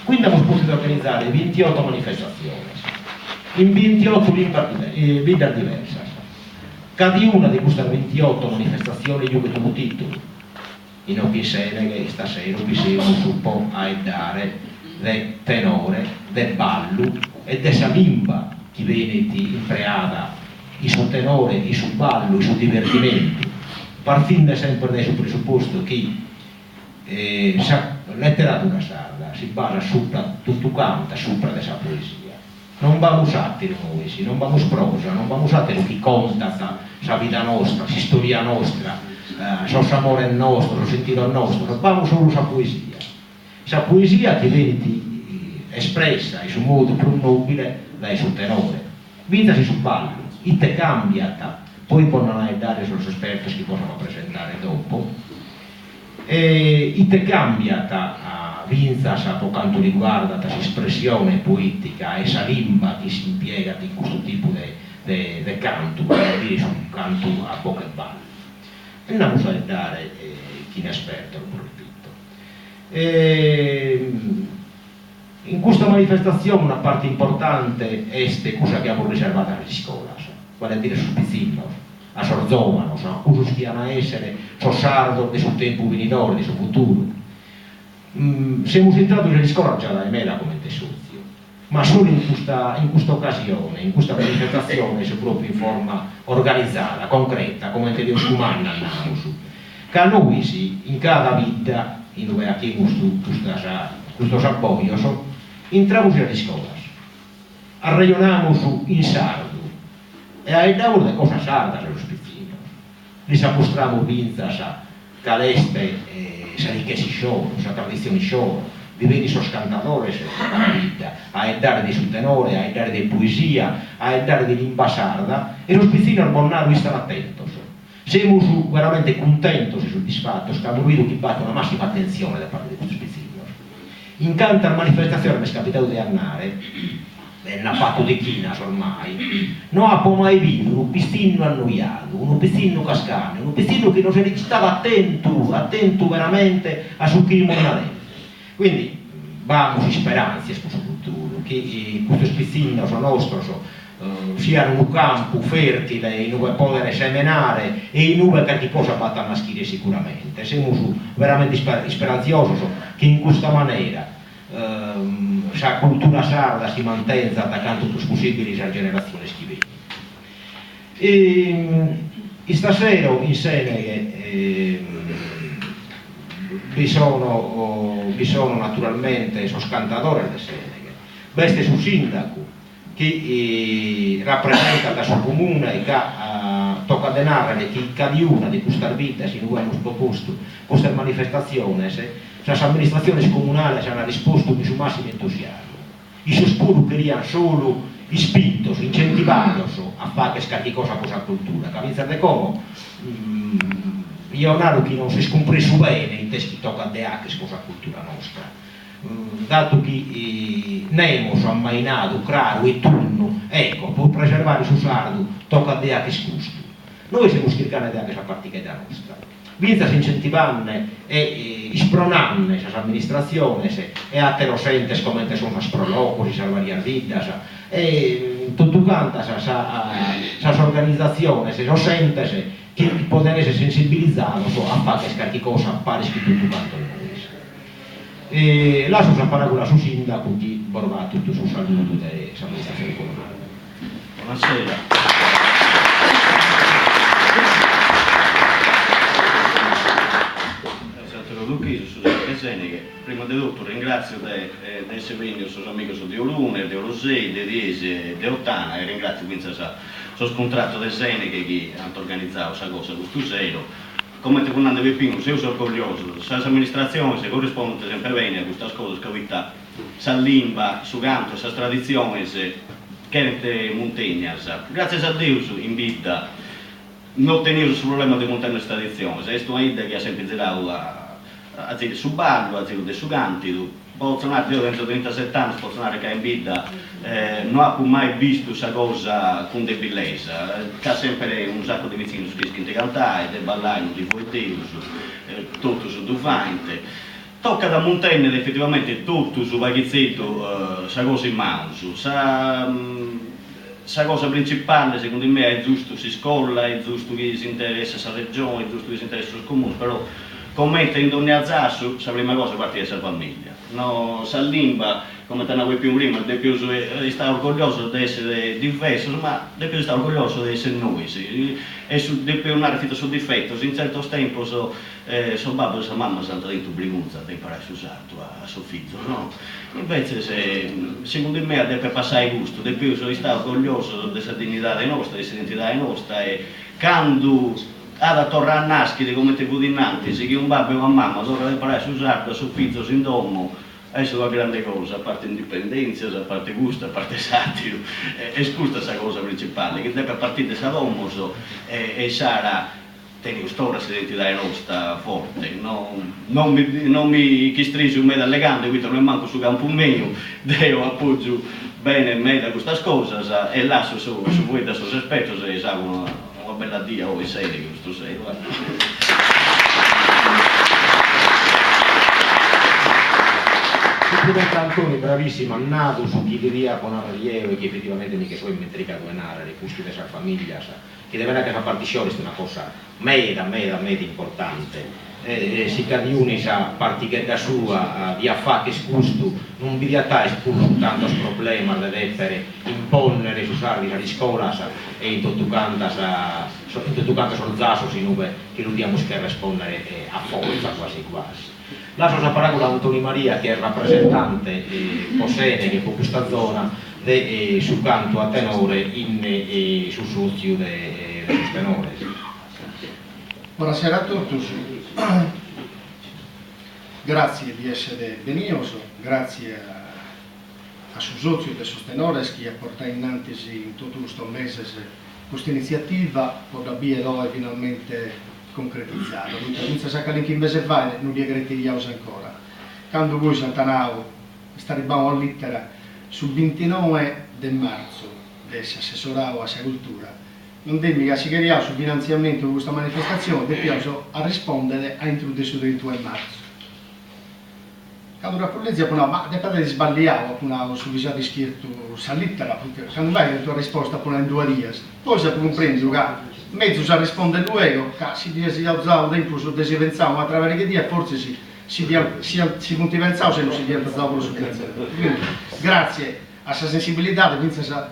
Quindi abbiamo potuto organizzare 28 manifestazioni, in 28 lingue diverse. Cada una di queste 28 manifestazioni io che ho titolo. In ogni sene che stasera bisogna un po' a dare del tenore, del ballo e della lingua che viene impreata il suo tenore, il suo ballo, il suo divertimento, partendo sempre dal presupposto che la letteratura sarda si basa sopra tutto quanto, sopra questa poesia. Non vamo satiro noi, non vamo prosa, non vamo satiro chi conta la vita nostra, la storia nostra, il amore nostro, il sentire nostro, non vamo solo la poesia. La poesia che viene espressa in un modo più nobile dal suo tenore. Vintasi sul ballo, ite cambiata, poi possono dare sugli esperti che possono presentare dopo, ite cambiata vinzasa per quanto riguarda l'espressione poetica e la lingua che si impiega in questo tipo di canto, per dire un canto a bocca e ballo. E andiamo a dare chi ne è esperto, in questa manifestazione una parte importante è cosa che abbiamo riservato alle scuole, vale a dire sul pizzino, a sorzomano, a cosa stiano a essere, so sardo del suo tempo venidore, del suo futuro. Siamo entrati nelle scuole già da Emela come tesozio, ma solo in questa occasione, in questa manifestazione, proprio in forma organizzata, concreta, come te Dio umana andiamo su. Che a noi in cada vita, in dove aquí questo appoggio, entramos nelle scuole, arraionamos in sardo e aiutamos de cosas sardas a los vecinos. Les apostramos vinzas a caleste, esa riqueza show, esa tradizione show, di vedi esos cantadores della vita, a dare di su tenore, a dare di poesia, a dare di lingua sarda, e los vecinos bonnarono stanno attentos. Siamo veramente contentos e soddisfatti, che abbiamo visto che batte una massima attenzione da parte di questi vecinos. In tanta manifestazione mi è capitato di andare, l'ha fatto di chinas ormai, non ha mai visto un pistino annoiato, un pistino cascano, un pistino che non si stava attento veramente a su chi monare. Quindi vamos in speranze su questo futuro, che questo pistino nostro siano un campo fertile in cui poter seminare e in cui qualche cosa batta a maschile sicuramente. Siamo veramente speranziosi che in questa maniera la cultura sarda si mantenga attaccando tutti possibili alle generazioni che vengono. E stasera in Seneghe vi sono naturalmente i cantatori di Seneghe, questo è il sindaco che rappresenta il suo comune e che tocca denarre che cada una di queste vite si hanno proposto queste manifestazioni, le amministrazioni comunali hanno risposto con il massimo entusiasmo. I sospuru querían solo spintos, incentivados a fare qualche cosa con la cultura. Capite de come? Io naro che non si scompreso bene in testi tocca de anche con la cultura nostra. Dato che nemos ammainato, craro e turno, ecco, per preservare il suo sardo tocca de anche scusto. Noi siamo cercando di anche la particchetta nostra. Vinza si incentivanne e spronanne le amministrazioni e a te lo sentes come te sono sprolocos, salvaria vidas e tutto quanto le organizzazioni lo sentes che possono essere sensibilizzati a fare qualche cosa pare che tutto quanto noi. Lascio la parola su sindaco che vorrà tutto sul saluto dell'amministrazione comunale. Buonasera. Prima di tutto ringrazio del Sevenio, i suoi amici di Olune, di Olosei, di Riese, di Ottana e ringrazio quindi il suo scontrato del Seneghe che hanno organizzato questa cosa, questo sero. Come te quando vi pingo, se io sono orgoglioso, le amministrazioni se corrispondono sempre bene a queste cose, cavità, sa lingua, su canto, sa tradizioni, che è montagna, grazie a Dio in vita non tenere il problema di montare questa tradizione, è una idea che ha sempre girato a dire su ballo, a dire de su canti, Bolsonaro, io dentro 37 anni, Bolsonaro che in vita non ha mai visto questa cosa con de bellezza, c'ha sempre un sacco di vicini che cantare, di ballare, di poeteus, tutto su dufante. tocca da montenne effettivamente tutto su Vaghizzetto, sa cosa in mano, sa cosa principale secondo me è giusto si scolla, è giusto che si interessa la regione, è giusto che si interessa il comune, però commenta in ogni azzasso, la prima cosa parte dalla famiglia. No, Sallimba, come te ne vuoi più prima, sta orgoglioso di essere diverso, ma deve stare orgoglioso di essere noi, sì. E deve andare fino sul difetto, in certo tempo suo babbo e sua mamma sono dentro brigunza per imparare a usare a suo figlio, no? Invece secondo me deve passare gusto, deve stare orgoglioso della dignità nostra, della identità nostra e quando ha tornare a nascere come te fu dinanzi, se che un babbo e una mamma dovrebbero imparare a usare da suo figlio in domo, è una grande cosa, a parte indipendenza, a parte gusto, a parte satiro, e scusa questa cosa principale, che deve partire da domo e sarà tenere storia l'identità nostra forte, non mi chistringi un me dalle gambe, qui non è manco su campo mio, devo appoggio bene me da questa cosa e lascio su voi da suo aspetto se sa una bella dia o sei che questo sei, Complimenti a Antonio, bravissimo, nato su chi diria con arriero che effettivamente mica so inventricato in area, le cuschi della famiglia, che deve essere una particione, è una cosa meda importante. Si cadiuni sa partire da sua di affare che scusto non vi diatai pur tanto problema deve essere imponere su sardi di scuola e in tutto canto sul zaso si nube che non diamo che rispondere a forza quasi quasi. Lascio la parola a Antonio Maria che è rappresentante Posene che fu questa zona su canto a tenore su sozio del tenore. Buonasera a tutti, grazie di essere venuto, grazie a suo socio e sostenore che ha portato innanzi in tutto questo mese questa iniziativa, poi è finalmente concretizzata. Quindi se sa che in mese fa non li aggrettiamo ancora. Quando voi Santanao staremo a lettera sul 29 di marzo dell'assessorato a cultura, non dimmi che si chiariamo sul finanziamento di questa manifestazione, dobbiamo a rispondere a introdurre sul 22 marzo. Quando la polizia dice, ma deve sbagliare sul viso di scritto questa lettera, perché quando vai la tua risposta in 2 righe, poi si comprende che mezzo si risponde luego, che si è usato tempo su si pensava attraverso che dia, forse si motivava se non si diventa dopo su Quindi grazie a questa sensibilità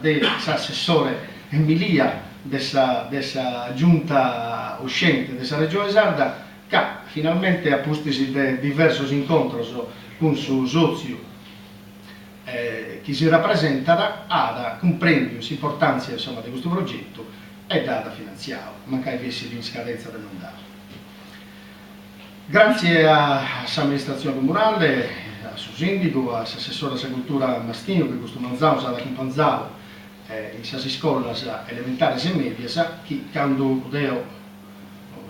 dell'assessore Emilia, dessa giunta uscente della regione sarda, che finalmente ha posto diversi incontri con il suo socio che si rappresenta, ha compreso l'importanza di questo progetto e da finanziare, manca i fessi in scadenza del mandato. Grazie all'amministrazione comunale, al suo sindaco, all'assessore alla cultura Mastino, che questo manzano sa da companzano in queste scuole elementari e medie, che quando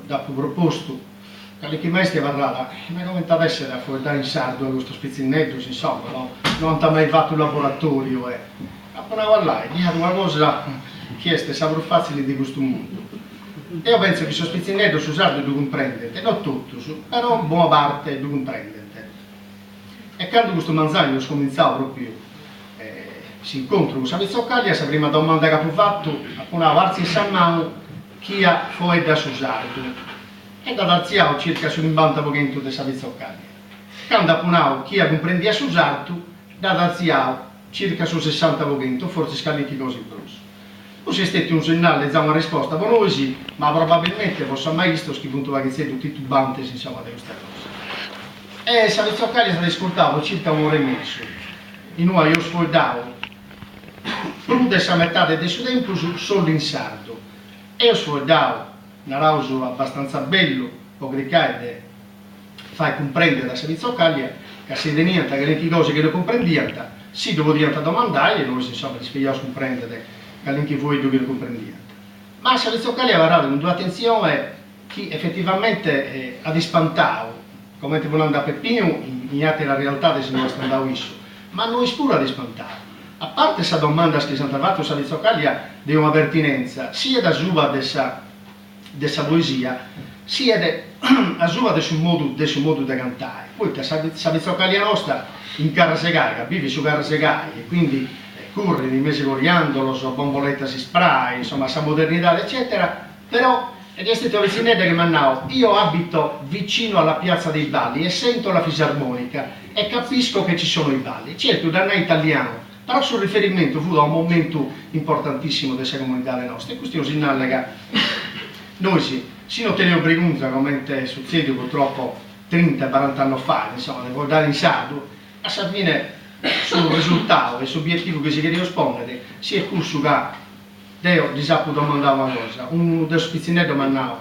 dopo proposto che maestri parlava, mi ha commentato essere a fuori in sardo questo spizzinetto, insomma, non ha mai fatto un laboratorio e appena là, è una cosa chiesta, saprò facile di questo mondo. E io penso che questo spizzinetto su sardo lo comprendete, non tutto, però buona parte lo comprendete. E quando questo manzano ho cominciato proprio si incontra con Savizzoccalia, la prima domanda che ha fatto appena varsi e Sammano chi ha fuori da Susardo e da Darziao circa sul 90% di Savizzoccalia. Quando appena chi ha comprendi a Susardo da Darziao circa sul 60%, forse scarichi così grosso. Poi è stato un segnale, una risposta per noi sì, ma probabilmente fosse mai visto che punto va che sia tutti tubanti insomma di questa cosa. E Savizzoccalia si è ascoltato circa un'ora e mezzo. In noi io sfogliavo più della metà del suo tempo solo in sardo e io sfogliavo un rauso abbastanza bello perché fai comprendere da Savizzoccalia che se niente che le cose che lo comprendiano si dovevano domandare e noi insomma li spieghiamo comprendere che anche voi dove lo comprendiate. Ma Savizzoccalia aveva dato un'attenzione che effettivamente ha dispantato come te volando a Peppino in la realtà del nostro andato ma noi pure ha dispantato. A parte questa domanda che sono trovato a Savizzoccalia di una pertinenza sia da sua dessa poesia sia da sua del suo modo di cantare. poi sa vizzoccalia nostra in Carrasegai, vive su Carrasegai e quindi curri di mese coriandolo, so bomboletta si spray, insomma sa modernità eccetera, però ed è stato vicinetto che mannao, io abito vicino alla piazza dei balli e sento la fisarmonica e capisco che ci sono i balli, certo da noi italiano, però sul riferimento fu da un momento importantissimo della comunità nostra e questo si nallega noi si non teniamo pregunta come è successo purtroppo 30-40 anni fa, insomma, devo dare in sardo, a alla fine sul risultato e sull'obiettivo che si chiede rispondere si è corso che Deo disappo domandava una cosa, un spizzinetto domandava,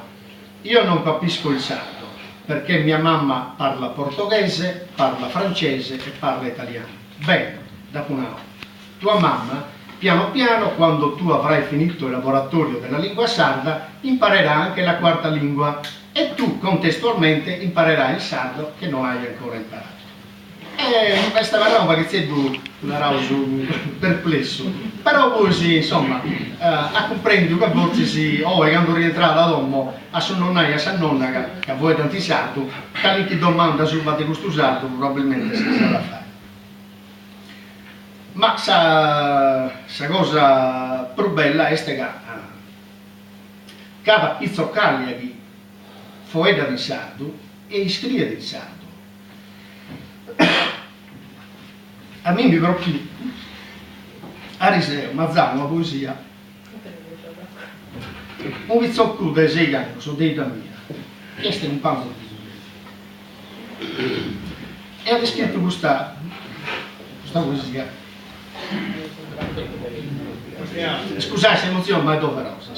io non capisco il sardo perché mia mamma parla portoghese, parla francese e parla italiano. Bene, dopo un'ora, tua mamma piano piano quando tu avrai finito il laboratorio della lingua sarda imparerà anche la quarta lingua e tu contestualmente imparerai il sardo che non hai ancora imparato. E questa è una roba che sei una rosa perplesso, però poi sì, insomma, a comprendere che a volte si, quando rientrare a domo, a sua nonna e a sua nonna, che a voi tanti sardo, che ti domanda sul batte questo sardo, probabilmente si sarà fare. Ma sa cosa più bella è che cada pizzoccaglia che foeda di sardo e iscrive di sardo. A me mi proprio a riseo, mazzano una poesia un vizzocco dei 6 anni, sono dei da mia questo è un panzo e ha scritto questa poesia. Scusate se emozione ma è doverosa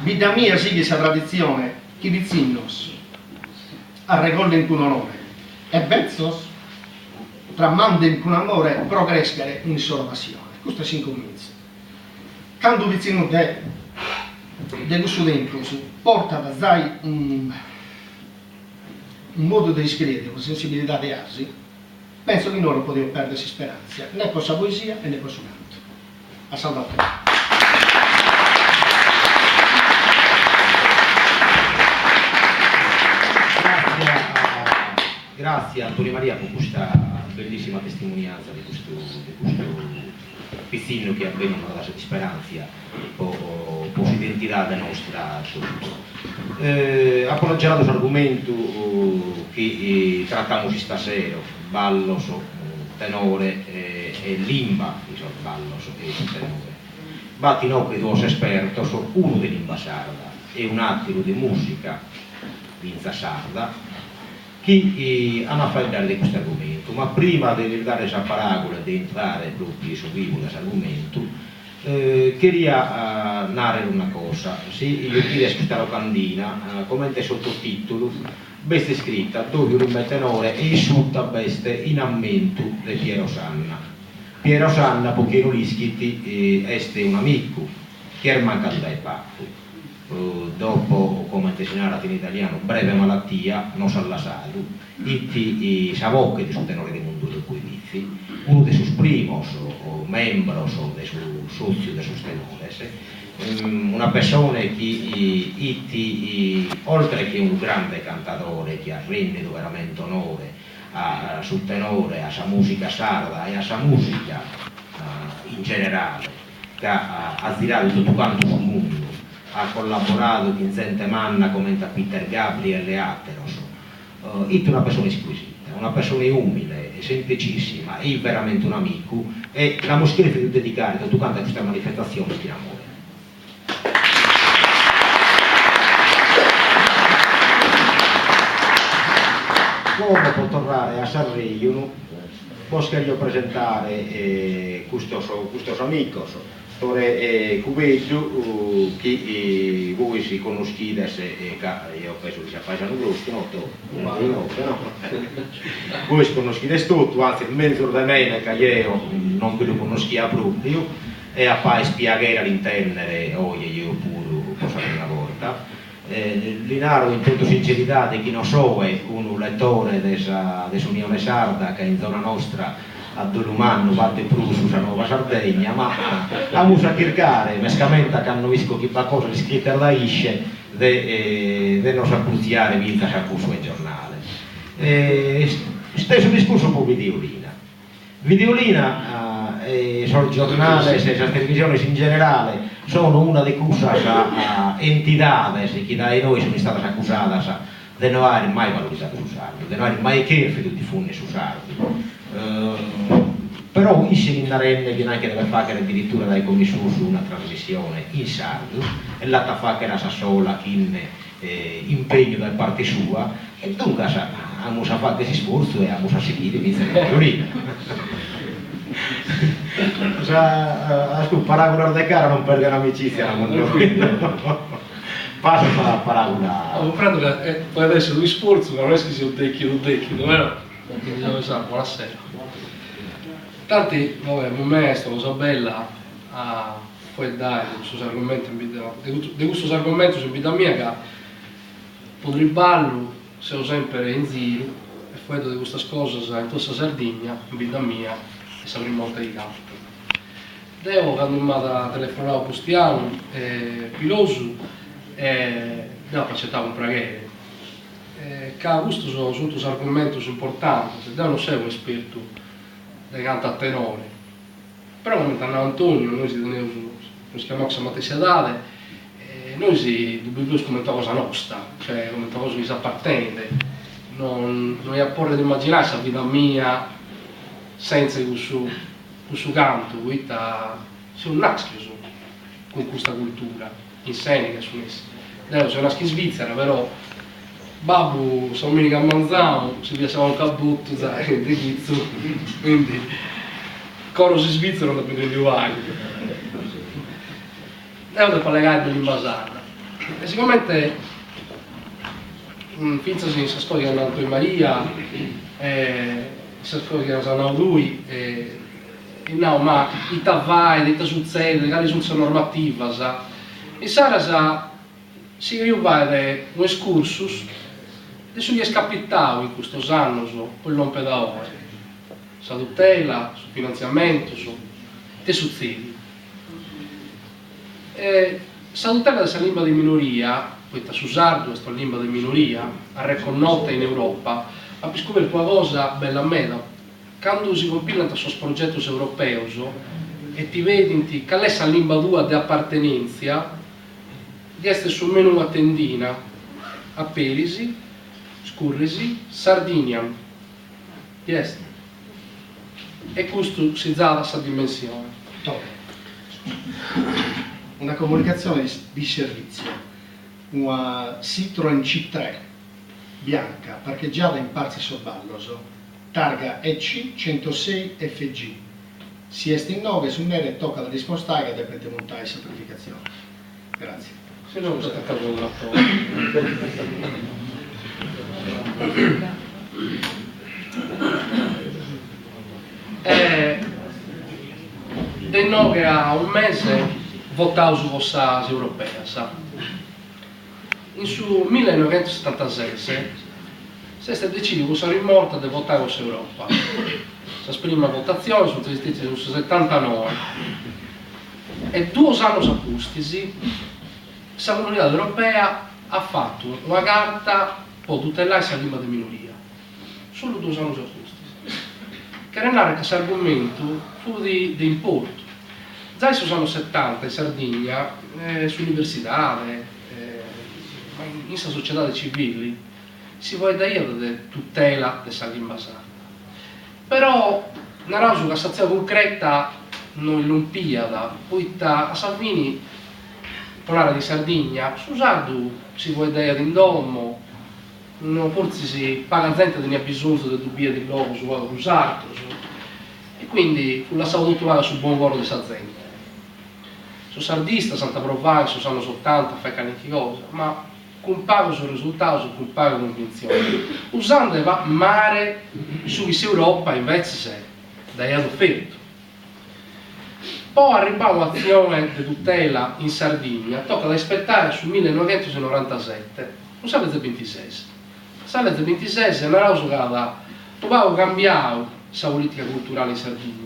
vita mia sì che sa tradizione chi vizinnos a regollo in cun onore e bezzos tramando in cun amore progrescere in sola passione. Questo si incomincia. Quando vicino de questo dentro si porta da dai un modo di scrivere con sensibilità di asi, penso che non potevo perdersi speranza, né con la poesia né con il canto. A salvate. Grazie a Antonio Maria per questa bellissima testimonianza di questo pizzino che avveniva da speranza per l'identità nostra. Appoggiato l'argomento che trattiamo stasera, ballo, tenore e limba, ballo e tenore. Batti no che due esperti sono uno di limba sarda e un altro di musica vinza sarda che hanno fatto di questo argomento, ma prima di dare questa parabola e di entrare proprio su vivo questo argomento, queria narrare una cosa. Se io chiedo questa locandina, come è sottotitolo, beste scritta dove un tenore e sutta beste in ammento di Piero Sanna. Piero Sanna, perché non li scritti, è un amico che è mancato dai patti. Dopo, come ti segnalato in italiano, breve malattia, non s'allasado, itti savocche di suo tenore di mondo del cui vizi, uno dei suoi primos o membros o dei suoi soci dei suoi tenores, una persona che itti, oltre che un grande cantatore che ha rendito veramente onore a suo tenore, a sua musica sarda e a sua musica in generale, che ha girato tutto quanto sul mondo, ha collaborato in gente manna come Peter Gabriel e Ateros, è una persona squisita, una persona umile, semplicissima, è veramente un amico e la musica è dedicare tutto quanto a questa manifestazione di amore. Come può tornare a Sanremo, posso io presentare questo amico, Cubeggio, che voi si conoscete e io penso che sia paesano grosso, no? Voi si conoscete tutto, anzi il mezzo da me che io non lo conoscia proprio e a fare spiegare all'intendere io pure cosa una volta. Linaro in tutta sincerità di chi non so è un lettore dell'Unione Sarda che in zona nostra a Dolumanno batte Prusus a Nuova Sardegna, ma a musa cercare mescamente che hanno visto che cosa di scritta da isce de non sappuziare vinta a questo giornale. Stesso discorso con Videolina. Videolina, sul giornale, se la televisione in generale, sono una di quelle entità che da noi sono state accusate di non aver mai valorizzato su sardo, di non aver mai chiesto di diffondere su sardo. Però in Narenne viene anche deve fare addirittura dai commissuri su una trasmissione in sardo e l'altra fa che era sola in impegno da parte sua e dunque abbiamo fatto questo sforzo e abbiamo seguito l'inizio della teoria. A paragonare de cara non perde l'amicizia con noi. Passa la paragola. Poi adesso lui sforzo non è che sia un decchio, vero? Buonasera. Tanti, vabbè, maestro, cosa bella, poi dai, di questo argomento in vita mia, che potrei ballo, se ho sempre in giro, e poi di queste cose in tutta Sardegna, in vita mia, e saprei molto di altro. Devo, quando mi ha telefonato Pustiano, Pilosu, devo accettare un preghiere. Che questo sono tutti argomenti importanti, devo non sei un esperto di canto a tenore, però come andava Antonio, noi si chiamiamo Matessia Dade, noi si dobbiamo commentare cosa nostra, cioè commentare cosa che si appartiene, non è a porre di immaginare la vita mia senza questo canto, c'è un nascito con questa cultura, in Seneca su essa. Io sono nato in Svizzera, però babbo, sono mica a Manzano, si piaceva un cabutto, sai, di chizzo, quindi coro si svizzero non da più di uguali. Devo collegare dell'invasata. E sicuramente, finza si ascolta che Antonio Maria, si ascolta che sono lui, no, ma i tavai, i succede, le risulta normativa, sa. E Sara si rivede un excursus e sugli scappitavo in questo anno poi non pedagoghi, su tutela, su finanziamento, su succedi. La tutela della lingua di minoria, questa su sardo, questa lingua di minoria, è riconosciuta in Europa, ha scoperto qualcosa bella a me, quando si compilano questi progetti europei e ti vedi che è la lingua tua di appartenenza, di essere sul menù a tendina, a Perisi, Scurrisi, Sardinia, yes. E questo si dà questa dimensione. Una comunicazione di servizio, una Citroen C3 bianca parcheggiata in Parzi Sobballoso, targa EC 106 FG. Si est in 9 su nere e tocca la dispostare e deve montare la semplificazione. Grazie. Se non è stato un del 9 a un mese votavo su questa europea, sa? In su 1976 si è deciso che sarei morta di votare questa Europa. La prima votazione sono esistiti nel 79 e 2 anni accustisi la comunità europea ha fatto una carta per tutelare la lingua di minoria. Solo 2 anni accustisi. Che era questo argomento fu di importo. Già negli anni 70 in Sardegna, sull'università, in società civili, si vuole dare di tutela della lingua sarda. Però, una cosa che è concreta non è l'Olimpiada, poi a Salvini, parlare di Sardegna, su sardo si vuole dare in domo, forse si paga gente che ne ha bisogno di due di loro su sardo, e quindi fu la saluto trovare sul buon lavoro di questa gente. Su sardista, Santa Provare, su anni 80, fai qualche cosa, ma comparo sul risultato, su comparo convinzione. Usando mare su Europa invece se dai offerto. Poi arriva un'azione di tutela in Sardegna, tocca da aspettare sul 1997, non sapete 26. Sapete 26 è una cosa che ha cambiato la politica culturale in Sardegna.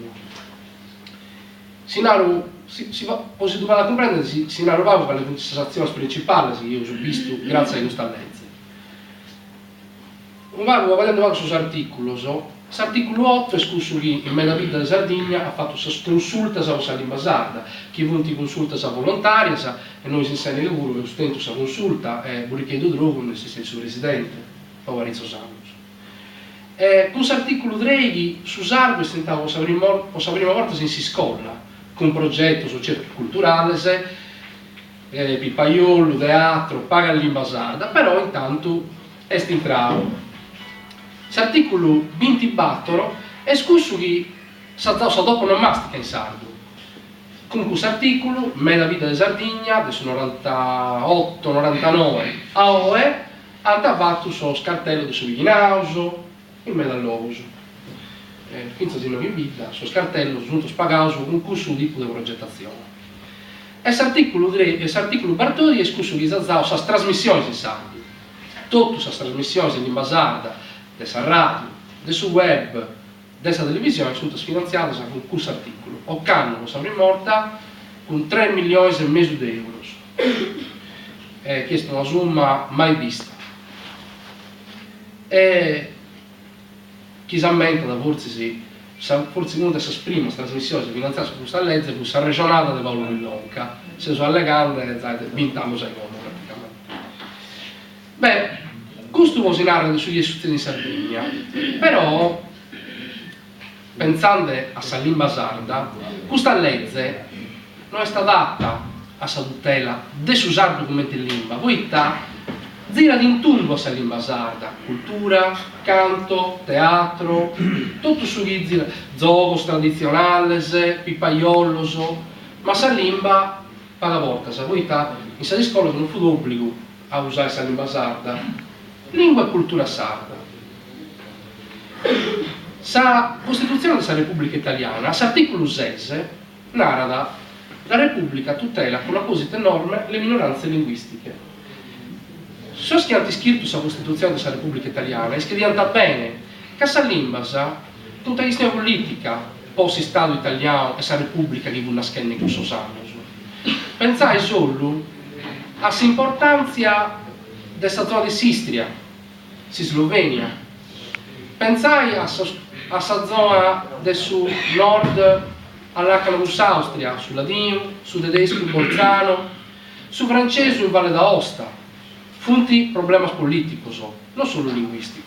Si doveva comprendere, si narrovava per le contestazioni principali che io ho visto grazie a questa legge. guardando sus articoli, l'articolo 8 è scusso che in Meda Vita di Sardegna ha fatto consultas alla lingua sarda, che vunti consultas a volontaria, e noi si insegna il lavoro, ostento sa consulta, e Burichedo Drogo, nel senso il suo residente, Pavarizzo Sanus. Con l'articolo 3 su sardo stentavo la prima volta in si scolla, con un progetto socioculturale, pipaiolo, teatro, paga la lingua sarda, però intanto è entrato. L'articolo 24 è scusso che sa dopo non mastica in sardo. Con questo articolo, Meda Vita di Sardegna, adesso 98-99, a OE, ha trovato sullo scartello del suo Vighinauso, il medalloso. Finza di non in vita, sullo scartello, giunto spagato con questo tipo di progettazione. E l'articolo Bartoli è scusso che ha le trasmissioni in sardo. Tutte le trasmissioni in lingua sarda, della radio, del web, della televisione sono finanziate con questo articolo. O canno, lo sapremo morta, con 3 milioni e mezzo di euro. Questa è una somma mai vista. E chi si ammenta da forse non si esprime questa trasmissione finanziata con questa legge, con questa regionata di Paolo Millonca, se sono allegando, 20 anni secondo praticamente. Beh, questo può narrare sugli successi in Sardegna, però pensando a Salimba Sarda, questa legge non è stata adatta a sa tutela de su sardo come lingua, poi gira d'intungo a Salimba Sarda, cultura, canto, teatro, tutto su che gira, gioco tradizionale, pipaiolo, ma Salimba paga volta, poi in sa scuola non fu d'obbligo a usare Salimba Sarda. Lingua e cultura sarda. La Costituzione della Repubblica Italiana, l'articolo 6, narra la Repubblica tutela con apposite norme le minoranze linguistiche. Se schianti scritto la Costituzione della Repubblica Italiana, è scritta bene che la lingua, tutta la questione politica, poi si Stato italiano e la Repubblica che vuole nascere con suo sangue. Pensai solo all'importanza della zona di Sistria, di Slovenia. Pensai a zona del nord all'Acanus Austria, su ladino, su tedesco in Bolzano, su francese in Valle d'Aosta. Funti problemi politici, non solo linguistici.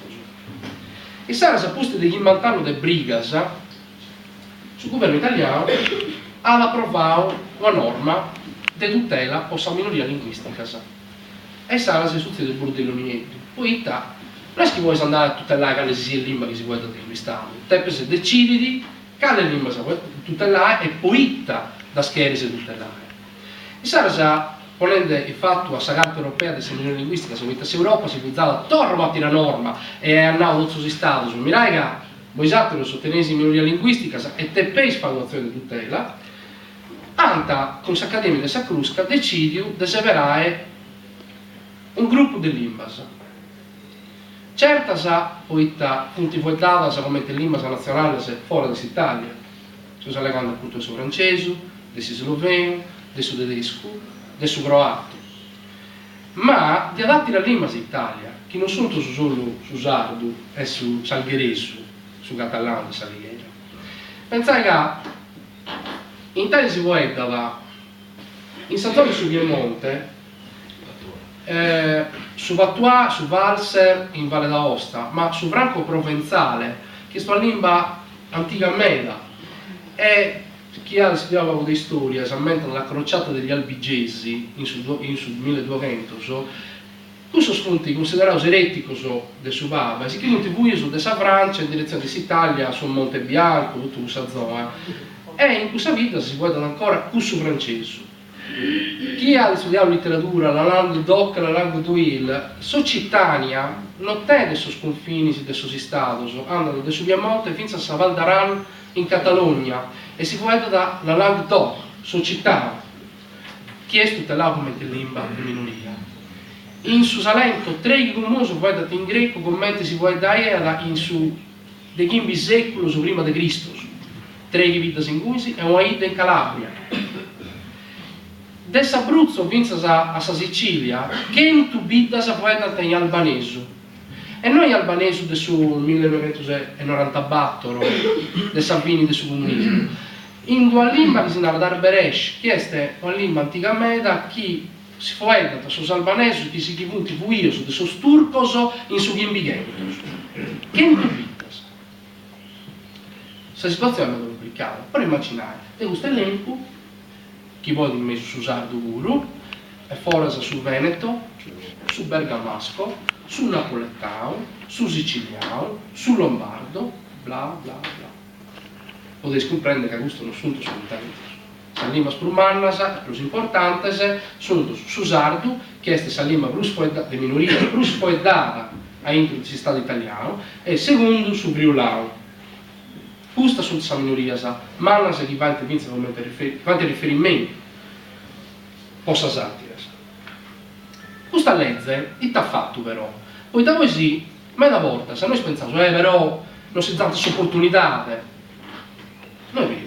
E sarà saputo degli immantanno de brigas, sul governo italiano ha approvato una norma di tutela per la minoria linguistica. E sarà se succede il bordello niente. Poi non è che vuoi andare a tutelare che le sia lingua che si vuole acquistare. Te se decidi che le lingua si vuole tutelare e poi da scheri si tutelare. E sarà già ponendo il fatto a Carta Europea della minoria linguistica, se vuoi Europa si vuole tornare la norma e andare a altri stati, mi raga, voi sapete sostenere la minoria linguistica e te pei spagnazione di tutela, anta con l'Accademia della Crusca decidi di severare un gruppo di limbas. Certa sa poi punti vuotata come lingua nazionale fuori dall'Italia. Si sta legando appunto del francese, del sloveno, del tedesco, del croato. Ma di adatti la lingua d'Italia, che non sono solo su sardo e su salghereso, su catalano e salghereso. Pensate che in Italia si vuole in Sant'Antonio su Piemonte, su Vattua, su Valser in Valle d'Aosta, ma su Franco Provenzale, che è una lingua antica meda, e chi ha studiato di storia, esaminando la crociata degli albigesi in sul 1200, questo spunti considerato eretico del Subaba, si chiamano TV della Francia in direzione dell'Italia, su Monte Bianco, tutta questa zona, e in questa vita si guardano ancora questo francese. Chi ha studiato letteratura, la langue doc, la langue d'Uil, Socitania non tiene sui confini dei suoi stati, andano da Piemonte fino a Val d'Aran in Catalogna e si guarda dalla langue doc, Socità, che è tutelato come lingua di minoria. In su Salento, tre famoso guardate in greco, commenti si guarda in su degli secoli prima di Cristo, tre vite singuisi e una ida in Calabria. Dell'Abruzzo vince a Sicilia, che in tubita si può in albanese. E noi albanesi del su 1994, de Salvini del su comunismo, in due lingua che si narra d'Arberesh, che è una lingua antica meda, che si fa edata sus albanesi, che si chiunti fuioso, de sus turcoso, in su ghimbighentos. Che indubitas? Questa situazione è complicata, però immaginate, te questo elenco, chi vuole di messo su Sardo Guru, e forasa su Veneto, su Bergamasco, su Napoletano, su Siciliano, su Lombardo, bla bla bla. Potete comprendere che questo non sono assolutamente. La lingua sprumannasa, più importante, sono su Sardu, che è la lingua di minoria più spoedata all'interno del Stato italiano, e secondo su Friulano. Questa sono le minorie, mannasa che va a riferimento, possa satira. Questa legge è fatto però, poi da così, ma una volta, se noi pensiamo, però non si tante opportunità, non è vero.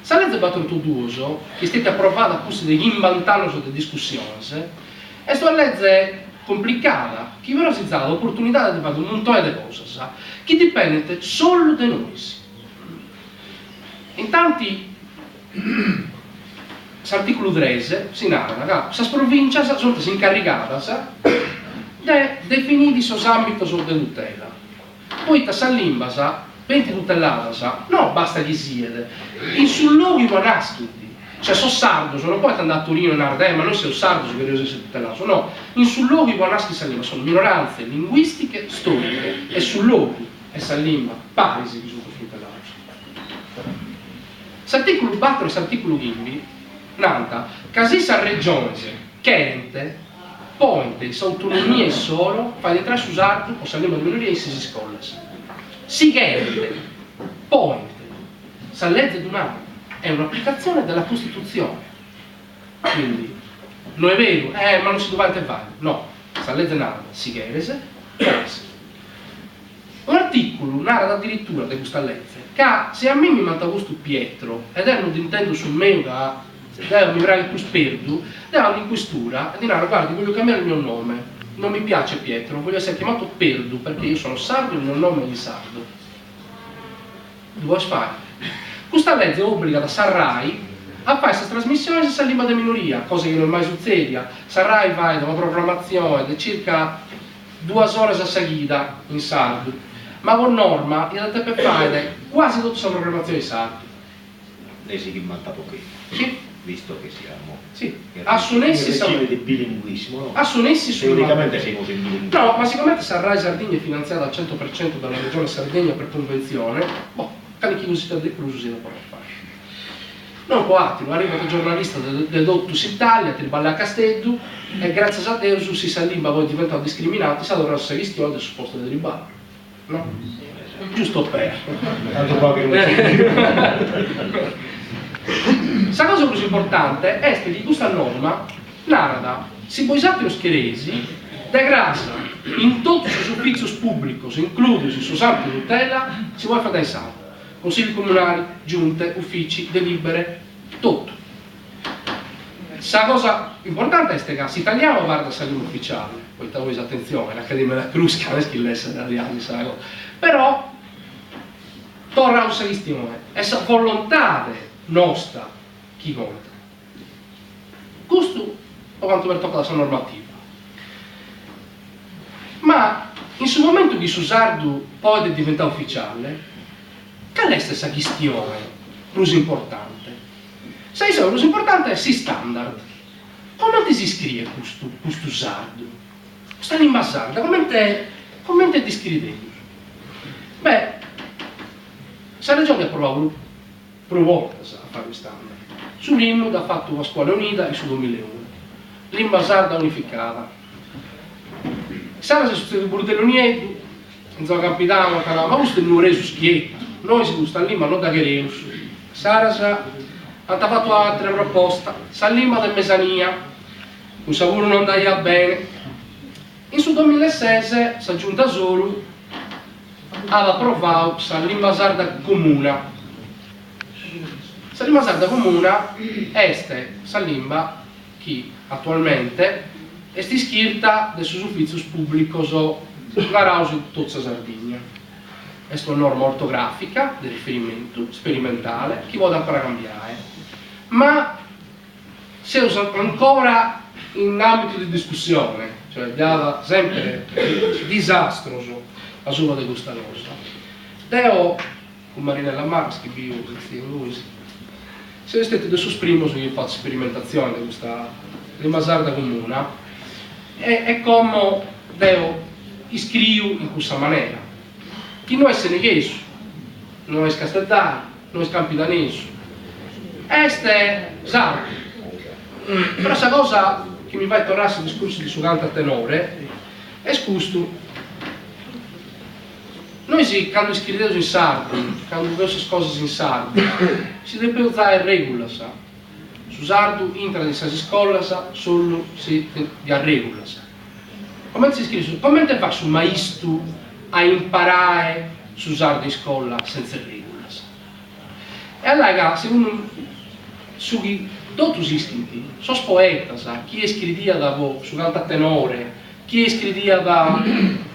Se la legge battuto d'uso, che è stata approvata a causa degli imbantanos di discussioni, è una legge complicata, che però si dà l'opportunità di fare un montone di cose, che dipende solo da noi. Intanto, l'articolo 13 si narra che queste province sono incaricate di definire i suoi ambiti di tutela. Poi questa lingua, per tutelata, no, basta che siede, in sul luogo i nasciti. Cioè, sono sardo, non puoi andare a Torino e andare, ma noi siamo sardo, che devono essere tutelato. No, in sul luogo i nasciti sono minoranze linguistiche, storiche, e sul luogo è la lingua parisi che sono tutelati. L'articolo 4 e l'articolo 5 nanta, casi sa regione che ponte l'autonomia solo fa di tre usarlo o salima di minoria e si scolla. Si chiede ponte sa legge d'un'anno è un'applicazione della Costituzione, quindi non è vero ma non si dovrebbe fare, no, sa legge nata si chiede un articolo narra addirittura di questa legge che se a me mi manda questo Pietro ed è non intendo sul me da mi verrà il più sperdu, dava un'inquestura e di narra guardi voglio cambiare il mio nome, non mi piace Pietro, voglio essere chiamato Perdu perché io sono sardo e il mio nome è di sardo. Dove fare? Questa legge obbliga da Sarrai a fare questa trasmissione senza lingua di minoria, cosa che non mai succede. Sarrai va da una programmazione di circa 2 ore a seguita in sardo, ma con norma in realtà per fare quasi tutta la programmazione di sardo. Lei si rimanta pochino. Sì. Visto che siamo assunessi di bilinguismo, no? Assunessi teoricamente siamo in bilinguismo. No, ma siccome Sarrai Sardegna è finanziata al 100% dalla regione Sardegna per convenzione, carichi così da declusi da poter fare. Non può attimo, arriva il giornalista del Dottus Italia, del Balle a Castello, e grazie a Dio si salimba poi diventato discriminati, sa dovrà essere visto del supposto di riballo. No? Giusto per. Tanto qua che non la cosa più importante è che questa norma narra si può usare lo scheresi da grassa in tutti i uffici pubblici, inclusi su santi tutela, si vuole fare dai salti, consigli comunali, giunte, uffici, delibere, tutto. La cosa importante è che se italiano guarda il ufficiale, poi voi attenzione, l'Accademia della Crusca non è che l'essere da reali, però torna a una questione, è la volontà nostra chi conta. Questo per quanto mi tocca la sua normativa. Ma in sul momento che su sardo poi diventa ufficiale, qual è questa questione più importante? Sai, la più importante è si standard. Come si scrive questo sardo? Questa lingua sarda, come ti descrive? Beh, la regione ha provato più volte a fare il standard. Su l'IMU ha fatto una scuola unita e su 2001. Lingua sarda unificata. Sarà se succede il bordello niente, non so capitano, ma questo è il reso schietto. Noi si gusta lì, ma non da Chereus. Sara ha fatto altre proposte, sa lingua del Mesania, un sapore non andava bene. In su 2006 si è giunta solo, aveva approvato la lingua sarda comune. La lingua sarda comune è la lingua che attualmente è iscritta nei suoi uffici pubblici la rausa di tutta Sardegna. Questa è una norma ortografica di riferimento, sperimentale, chi vuole ancora cambiare, ma si usa ancora in ambito di discussione, cioè dava sempre disastroso a sua di questa cosa. Deo, con Marinella Marx, che vivo lui, si è stato adesso primo su fatto sperimentazione di questa di Masarda comune e come Deo iscrivo in questa maniera. Chi non è seneghese, non è casteldano, non è campidanese, è sardo. Però questa cosa che mi va a tornare al discorso di suo canto a tenore è questo. Noi sì, quando scriviamo in sardo, quando queste cose in sardo, si deve usare regola, sa. Su sardo entra in questa scuola solo se di regola, sa. Come si scrive? Come ti fa sul maestro a imparare su sardo in scuola senza regola, sa? E allora, se uno su tutti gli istinti, sono poeta, sa, chi scrivia da voi su canto a tenore, chi scrivia da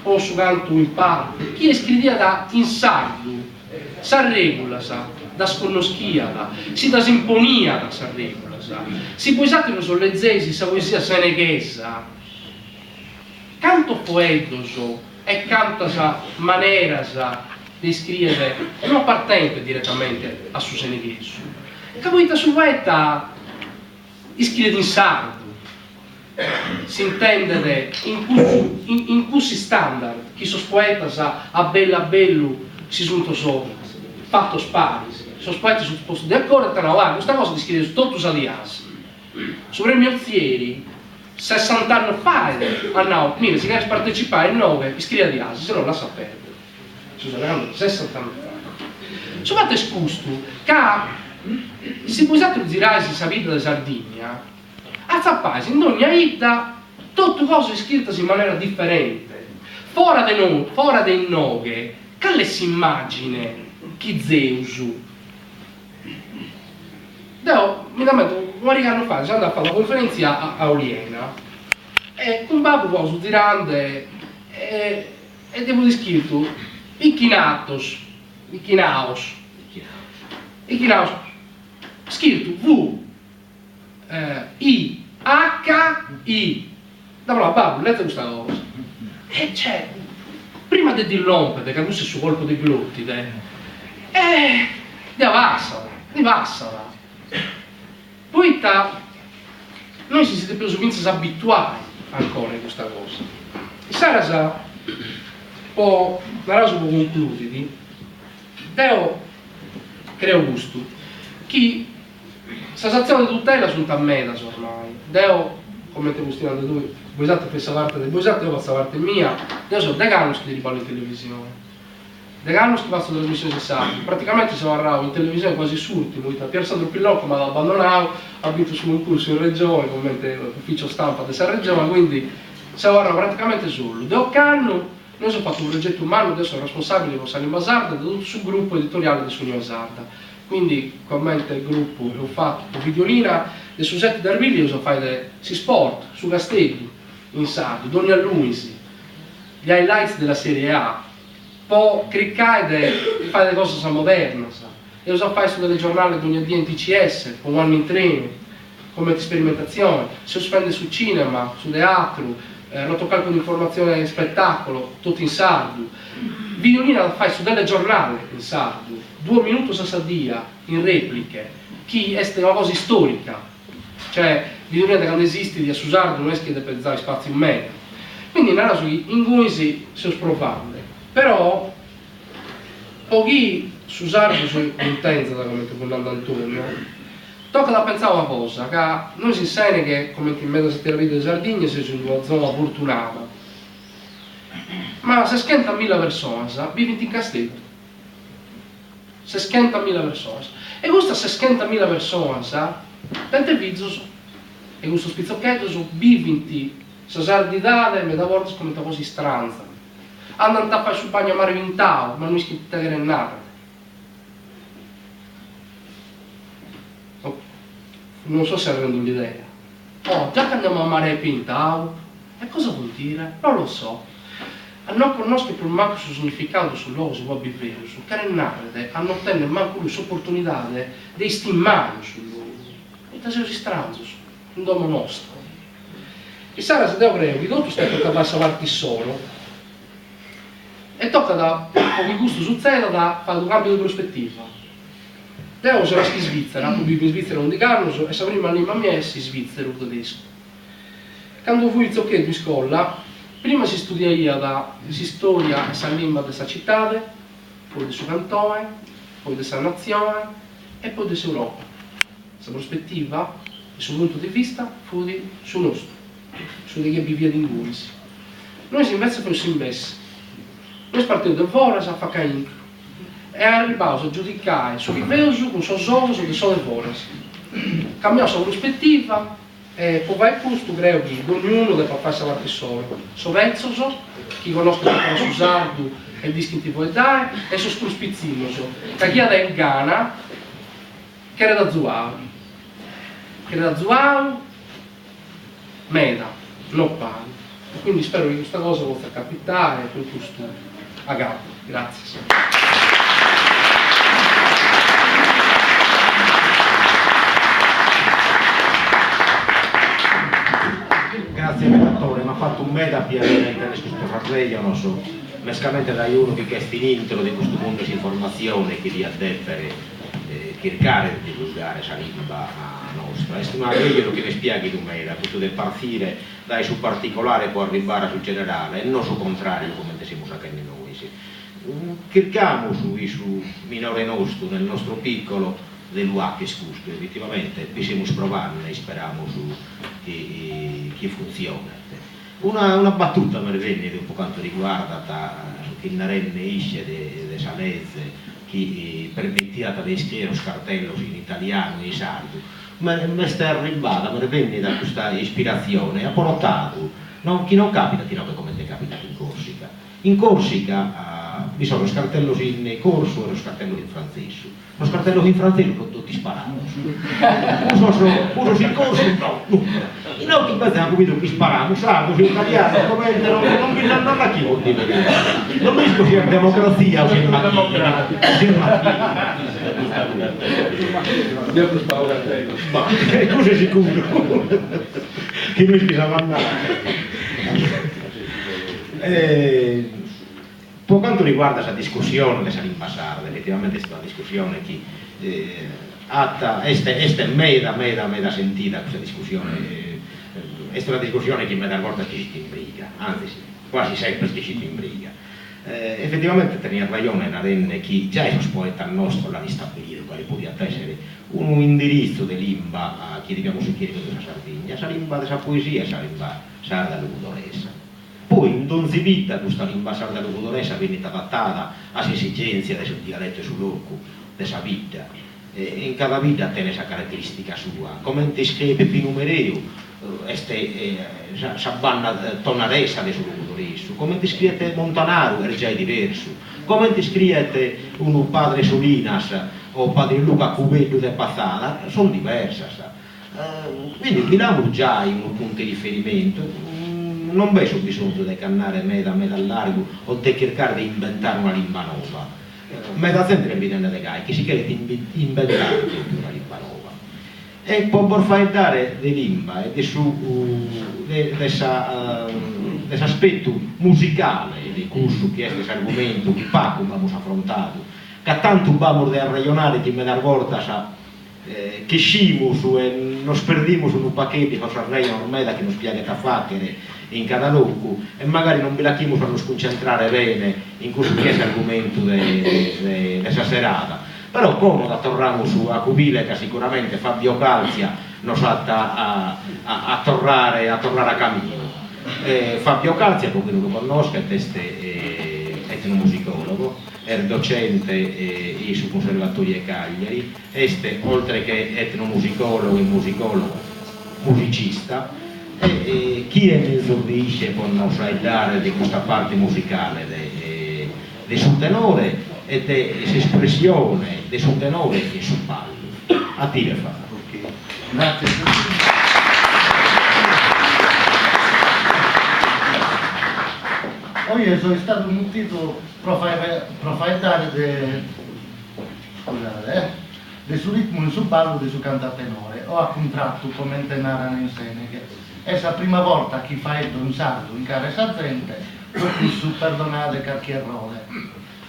o su canto in parte, chi scrivia da in sardo, sa regola, sa, da sconoschiata, si da simponia da sa regola, sa, si può usare sulle lezzesi, sa poesia seneghesa, canto poetoso e canta sa maniera sa di scrivere non partente direttamente a su seneghese, capita su poeta scrive in sardo, si intende in cui standard, chi sono poeta sa a bello si sono sopra, fatto spari, sono poeti sul posto di accordo, questa cosa di scrivere su tutto usadias, su Remi Alzieri, 60 anni fa, no, mira, si deve partecipare in 9, scrive di Asi, se no la sa perdere, sono 60 anni fa. Sono fatto escusto, che se voi girate questa vita di Sardegna, a Zappasi, in ogni vita, tutte cose scritte in maniera differente. Fuori dei noghe, che le si immagine chi Zeus. Mi metto un anno fa, sono andato a fare una conferenza a Oliena, e con Babbo Bosu girante, e devo dire scritto, i chinaos, scritto V-I-H-I. Da Babbo, leggete questa cosa. E c'è, prima di dirlompere, che questo è il suo colpo di glottide, di avassala. Poi noi si siete più vinti a abituare ancora a questa cosa. E Sarasa, poi, la cosa può concludere, Deo creo gusto, che questa azione di tutela sono a me ormai. Deo, come te gustinando tu, voi sapete per parte del voi sapete, io faccio parte mia, Deo sono da anni che riballo in televisione. Da anni che faccio trasmissioni sarde, praticamente sono arrivato in televisione quasi sull'ultimo, Pier Sandro Pillocco mi ha abbandonato, ha vinto su un corso in regione, come ufficio stampa della regione, quindi siamo arrivato praticamente solo. Da anni noi abbiamo fatto un progetto umano, adesso sono responsabile con Salim Basarda, da tutto sul gruppo editoriale di Sogno Basarda. Quindi, commenta il gruppo che ho fatto, videolina, dei soggetti d'Arvigli, io so fare si sport, su Castelli, in sardo, Doni a Luisi, gli highlights della Serie A, poi cliccare e fare le cose moderne, sa. Io so fare su delle giornali di ogni in TCS, con One in Training, come sperimentazione, si spende su cinema, su teatro, rotocalco di informazione e spettacolo, tutto in sardo. Videolina la fai su delle giornali in sardo, 2 minuti a dia, in repliche, che è una cosa storica, cioè videolina da quando esiste di sardo non è che deve pensare spazio in media. Quindi in cui si sprovande, però pochi su sardo sono contenti da come con Antonio. Tocca da pensare una cosa, che noi si insegna che, come in mezzo alla vita di Sardegna, si è in una zona fortunata. Ma se schenta 1000 persone, vivi in castello. Se schenta 1000 persone. E questa se schenta 1000 persone, tante vizzo, e questo spizzocchetto sono vivinti, se sardidate, me da volte come così stranza. Andano a fare sul bagno a mare vintao, ma non si può tenere nada. Non so se rendo l'idea. Oh, già che andiamo a mare pintao, e cosa vuol dire? Non lo so. a non conoscere per manco su significato sul luogo si può vivere, su carennare, a non tenere manco l'opportunità di stimare sul luogo. E da sei stranzo, un domo nostro. E Sara se devo creare, tutto sta per cavare avanti solo, e tocca da pochi gusto su zero da fare un cambio di prospettiva. Devo sono in Svizzera, ho vivo in Svizzera un di Carlos, e prima lingua mia è svizzero tedesco. Quando fui in zocchetto in scuola, prima si studia la storia e la lingua della città, poi del suo cantone, poi della nazione e poi dell'Europa. Questa prospettiva, il suo punto di vista, fu su nostro, su di che vivia in Guris. Noi invece fossimo messi. Noi partiamo da Voras a Facain e arrivavamo a giudicare su Riveso, con suo solo, su di sole Voras. Cambiamo la prospettiva e poi vai questo credo che ognuno deve farsi avanti solo. So vezzoso, chi conosce il suo sardo e il distintivo è dare, e so spruspizzinoso, che chi ha in Ghana, che era da Zuao. Che era da Zuao, meda, non pane. Quindi spero che questa cosa possa capitare per questo. A capo, grazie. Grazie Redattore, mi ha fatto un meta piacere in questo farreio, non so, mescamente da uno di questi intro di questo mondo di informazione che vi addebere cercare di divulgare questa lingua nostra. E stiamo meglio che ne spieghi tu mera, questo del partire dai su particolare può arrivare sul generale e non sul contrario come siamo sapendo noi. Cerchiamo su minore nostro, nel nostro piccolo, dell'UAC scuso, effettivamente bisogna provarne e speriamo che funziona. Una battuta mi venne per quanto riguarda che Narenne esce de Salezze, che permetteva di scrivere lo cartello in italiano e in sardo, ma mi sta arrivata, me ne venne da questa ispirazione, ha portato, chi non capita, come ti capita in Corsica. In Corsica vi sono lo scartello in corso e lo scartello in francese. Lo scartello in francese con tutti sparati. Uso in corso no. In altri pezzi hanno capito che spariamo, sardo, in italiano, come non vi danno da chi vuol dire. Non mi dico se è democrazia o se è macchina. Ma cosa è sicuro? Che noi ci siamo andati. Per quanto riguarda questa discussione della lingua sarda, effettivamente è stata una discussione che è meda sentita questa discussione, è una discussione che meda volta ci si imbriga, anzi quasi sempre ci si imbriga. Effettivamente tenere ragione Narenne che già è un poeta nostro l'ha ristabilito, quale poteva essere un indirizzo di lingua a chi dobbiamo sentire della Sardegna, la lingua della poesia, la lingua sarda lugudoresa. Poi in donzi vita questa lingua sarda lugudoresa viene adattata alle esigenze del dialetto sull'orco, della vita. In cada vita tiene questa caratteristica sua. Come ti scrive Pino Mereu, s'abbanna tonaresa del suo lugudoreso. Come ti scrive Montanaro, è già diverso. Come ti scrive un padre Solinas o padre Luca Cubello de Pazzana, sono diverse. Quindi abbiamo già un punto di riferimento. Non vedo bisogno di cannare meda largo o di cercare di inventare una lingua nuova. Meda sempre bisogna di che si chiede di inventare una lingua nuova. E può fare dare di lingua e di questo aspetto musicale di questo che è questo argomento che Paco abbiamo affrontato, che tanto abbiamo da ragionare che me da volta che scimo su e non sperdimo su un pacchetto che sarà ormai che non spiega da fare in cada luogo e magari non vi lasciamo per non sconcentrare bene in questo che è l'argomento di questa serata. Però come torniamo su a Cubile che sicuramente Fabio Calzia nos ha a tornare a cammino. Fabio Calzia, per chi non lo conosca, è etnomusicologo, è docente sul Conservatorio di Cagliari, oltre che etnomusicologo e musicologo, musicista, e chi ne esordisce può non dare di questa parte musicale del suo tenore e dell'espressione del suo tenore e sul palco. A te fa. Grazie. Io sono stato mutito proprietario del suo ritmo e sul ballo del suo cantatenore. Ho contratto come narrano in Seneghe. È la prima volta che fa un sardo in cara esa gente, poi su perdonare cacchierrole.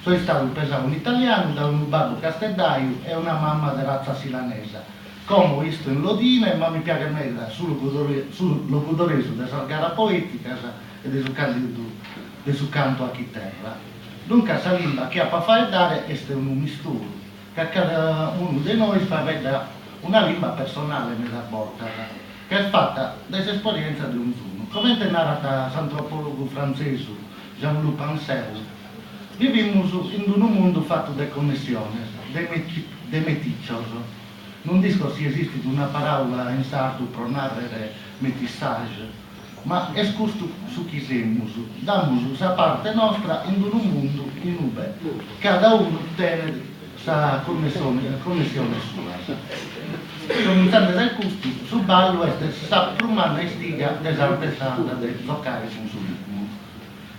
Sono stato pesato un italiano da un babbo castellaio e una mamma di razza silanesa. Come ho visto in Lodine, ma mi piace meglio sul locutoreso della gara poetica e del suo canto a chitarra. Dunque, la lingua che ha per fare dare è un misturo, che cada uno di noi fa vedere una lingua personale nella borda, che è fatta dall'esperienza di un uno. Come narra l'antropologo francese Jean-Luc Pansel, viviamo in un mondo fatto di connessioni, di meticcios. Non dico se esiste una parola in sardo per narrare metissage, ma è questo su chi siamo, diamo la parte nostra in un mondo in ube. Cada uno tiene la connessione sua. Cominciando dal gusto, sul ballo è sta prumana e stiga dell'artesana del giocare con suo ritmo.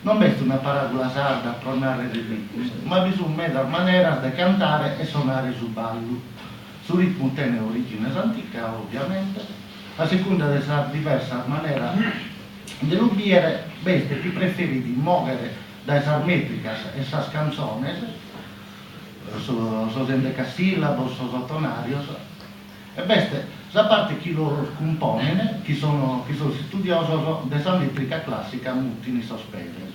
Non è una parabola sarda per narrare il ritmo, ma bisogna dare maniera di cantare e suonare sul ballo. Sul ritmo tiene origine antica, ovviamente, a seconda della diversa maniera di l'ubiere, queste più preferiti muovere da esas metricas, esas canzones, sos endecasillabos, sos otonarios, e queste, la parte che loro compongono, che sono studiosi della metrica classica, mutini sospedes.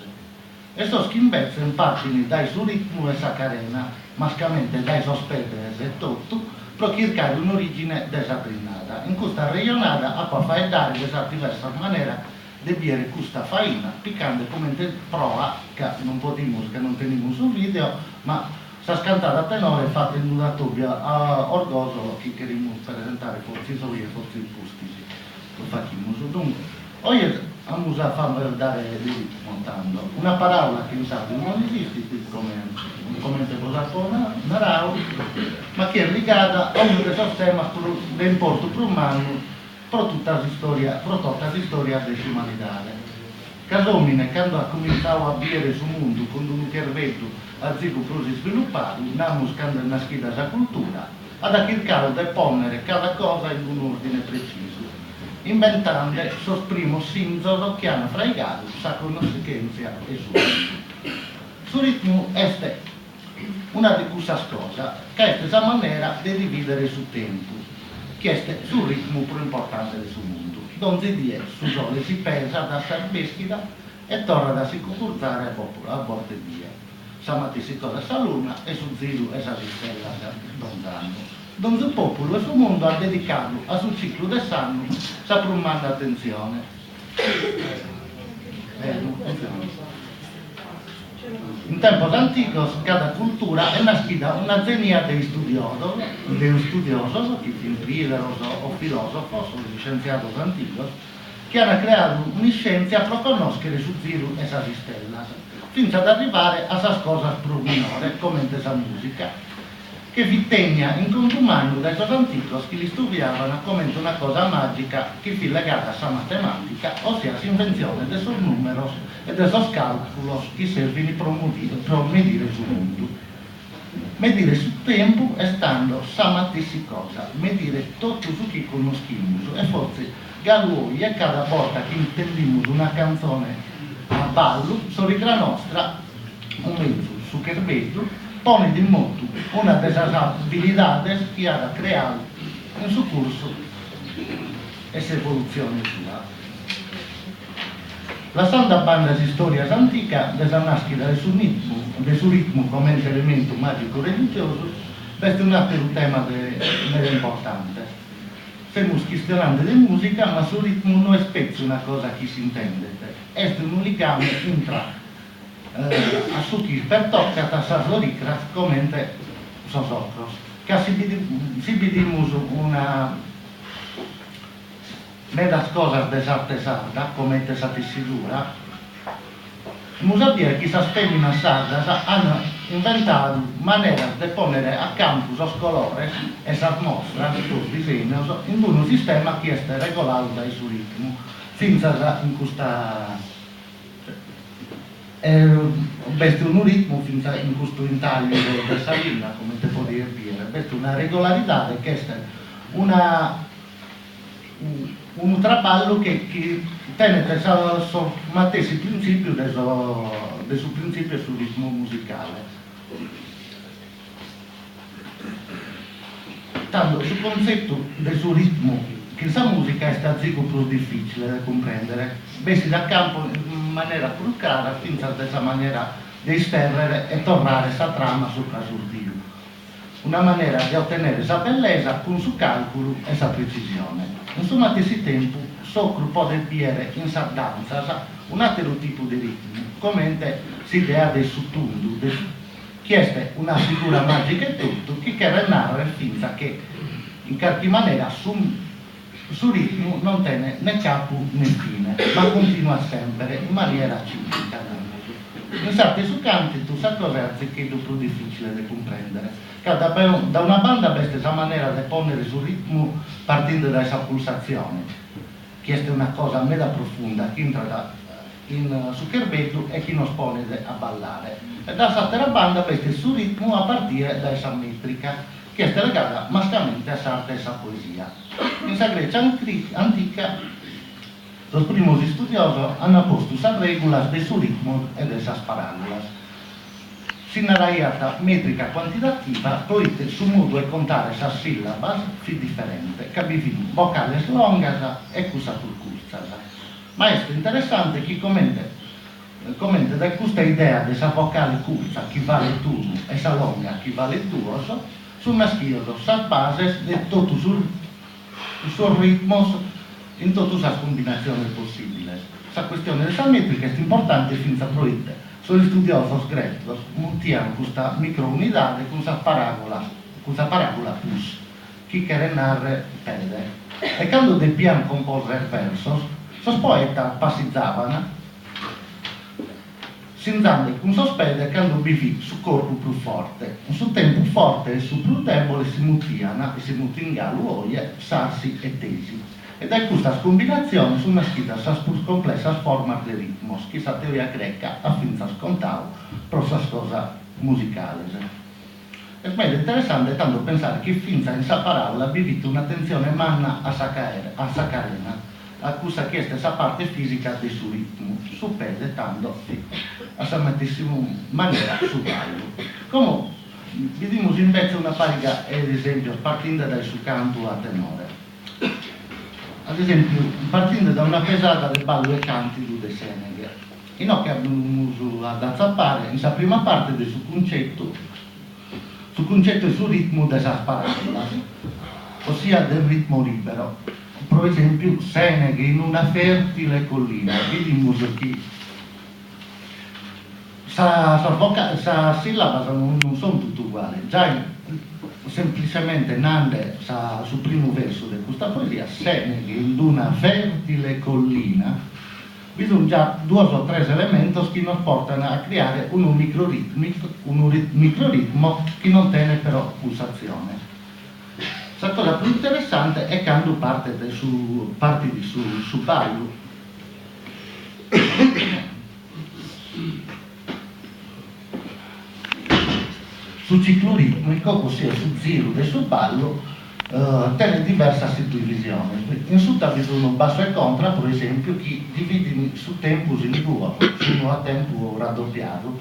E sos che invece impartino dai su ritmo e sa carena, mascamente dai sospedes e tutto, per cercare un'origine desaprinata. In questa regionata a può fare dare questa diversa maniera di dire questa faina, piccante come prova, che non potremo, che non teniamo sul video, ma sta scantata a tenore fatta in una tubbia a Orgosolo che queremo presentare forse i forse i pustici. Lo facciamo. Dunque, oggi vamos a far dare di ritmo montando. Una parola che in sardo non esiste, come te posato narrao, ma che è legata a uno dei sistemi di importo per umano per tutta la storia dell'umanità. Casomine, quando ha cominciato a vivere sul mondo con un cervello a zigo così sviluppato, namo scandere una scheda della cultura, ad cercare di ponere cada cosa in un ordine preciso, inventando il primo simbolo che hanno fregato la conoscenza e su. Sul ritmo è una di queste cose, che è la maniera di dividere il tempo, che è sul ritmo più importante del suo mondo, dove die su sole si pensa da star peschida e torna da si consultare a volte via. Stamattina si cosa sa luna e su zilu e sa stella lontano. Dove il popolo e il suo mondo ha dedicato a suo ciclo del sanno sa prumanda attenzione. In tempo antico cada cultura è nascita una zenia dei studiosi, che filosofos o filosofos o scienziatos anticos, che hanno creato una scienza per conoscere su ziru e sa stella, fino ad arrivare a sa cosa più minore, come la musica, che vi tegna in contumano dai sos anticos che li studiavano come una cosa magica che fi legata a matematica, ossia l'invenzione dei sos numeros e dei sos calculos che servono per medire sul mondo. Medire sul tempo è stando samatessi cosa, medire tutto su chi conosciamo e forse galui e cada volta che intendiamo una canzone a ballo, sorrigra nostra, un mezzo su che vedo, pone di moto una de esas habilidades que ha creado en su curso esa evolución sua. La santa banda di storia antica della nascita del suo ritmo come elemento magico religioso, questo è un altro tema importante. Stiamo questionando di musica, ma sul ritmo non è spesso una cosa che si intende, è un legame tra a su chi pertocca a sa soricra come sosotros. Che si vediamo una das cosas dell'arte sarda, come te satisfigura, bisogna dire che queste femmine sardas hanno inventato maniere di ponere a campo i colori e le mostre, i disegni, in un sistema che è regolato dal suo ritmo, senza in questa Questo è un ritmo finta in questo intaglio della salina, come te può dire, questa è una regolarità, questa è un traballo che tiene sul stesso principio del suo principio sul ritmo musicale. Tanto sul concetto del suo ritmo, che la musica è stato più difficile da comprendere, si da campo in maniera più chiara, finché da questa maniera di esterrere e tornare sa trama sopra sul Dio. Una maniera di ottenere sa bellezza con su calcolo e sa precisione. Insomma, a questo tempo, socro può depiere in sa danza un altro tipo di ritmo, come si idea del sottondo, questa è una figura magica e tutto, che narra finta che in qualche maniera su ritmo non tiene né capo né fine, ma continua sempre in maniera ciclica. Pensate, su canti tu sai cosa è più difficile da comprendere? Da una banda questa maniera di ponere sul ritmo partendo da questa pulsazione. Questa è una cosa mega profonda che entra su cherbetto e che non spone a ballare. E da questa banda questa sul ritmo a partire da essa metrica, che è legata mascamente a arte e a poesia. In la Grecia antica, i primi studiosi hanno posto le regole del suo ritmo e delle sue parabolas. Si narraiata metrica quantitativa, poi su modo di contare le sillabas fi differente, che avevano vocales longas e cosa più curtas. Ma è interessante che commenta da questa idea di questa vocale curta che vale uno e questa longa che vale due, su nascido sa base di tutto il suo ritmo in tutte le combinazioni possibili. Questa questione della metrica è importante finché proibita. Sono studiosi greci, montiamo questa microunità con questa parabola plus, che narra pede. E quando dobbiamo comporre versos, i poeti passeggiavano senza con sospede quando vivi su corpo più forte, su tempo forte e su più debole si mutiano e si mutingano uoie, sarsi e tesi. Ed è questa combinazione su una scritta più complessa forma di ritmo, che la teoria greca affinza scontavo per questa cosa musicale. È meglio interessante tanto pensare che finza in sa parola vivite un'attenzione manna a sacarena, a cui sa chiesta sa parte fisica del suo ritmo, su pede tanto a sa mettessima maniera su ballo. Come vediamo invece una pariga, ad esempio, partendo dal suo canto a tenore. Ad esempio, partendo da una pesata del ballo e canti di Seneghe, e noi che abbiamo usato a danzare in sa prima parte del suo concetto e sul ritmo della parola, ossia del ritmo libero. Per esempio, Seneghe in una fertile collina, vediamo che sa sillaba non sono tutte uguali, già semplicemente nande sul primo verso di questa poesia, Seneghe in una fertile collina, bisogna già 2 o 3 elementi che nos portano a creare un microritmo che non tiene però pulsazione. La cosa più interessante è quando parti di su ballo. Sul cicloritmico, ossia sul giro del suo ballo, tiene diverse suddivisioni. In sutta vi sono basso e contra, per esempio, che divide su tempus in due, uno a tempo raddoppiato,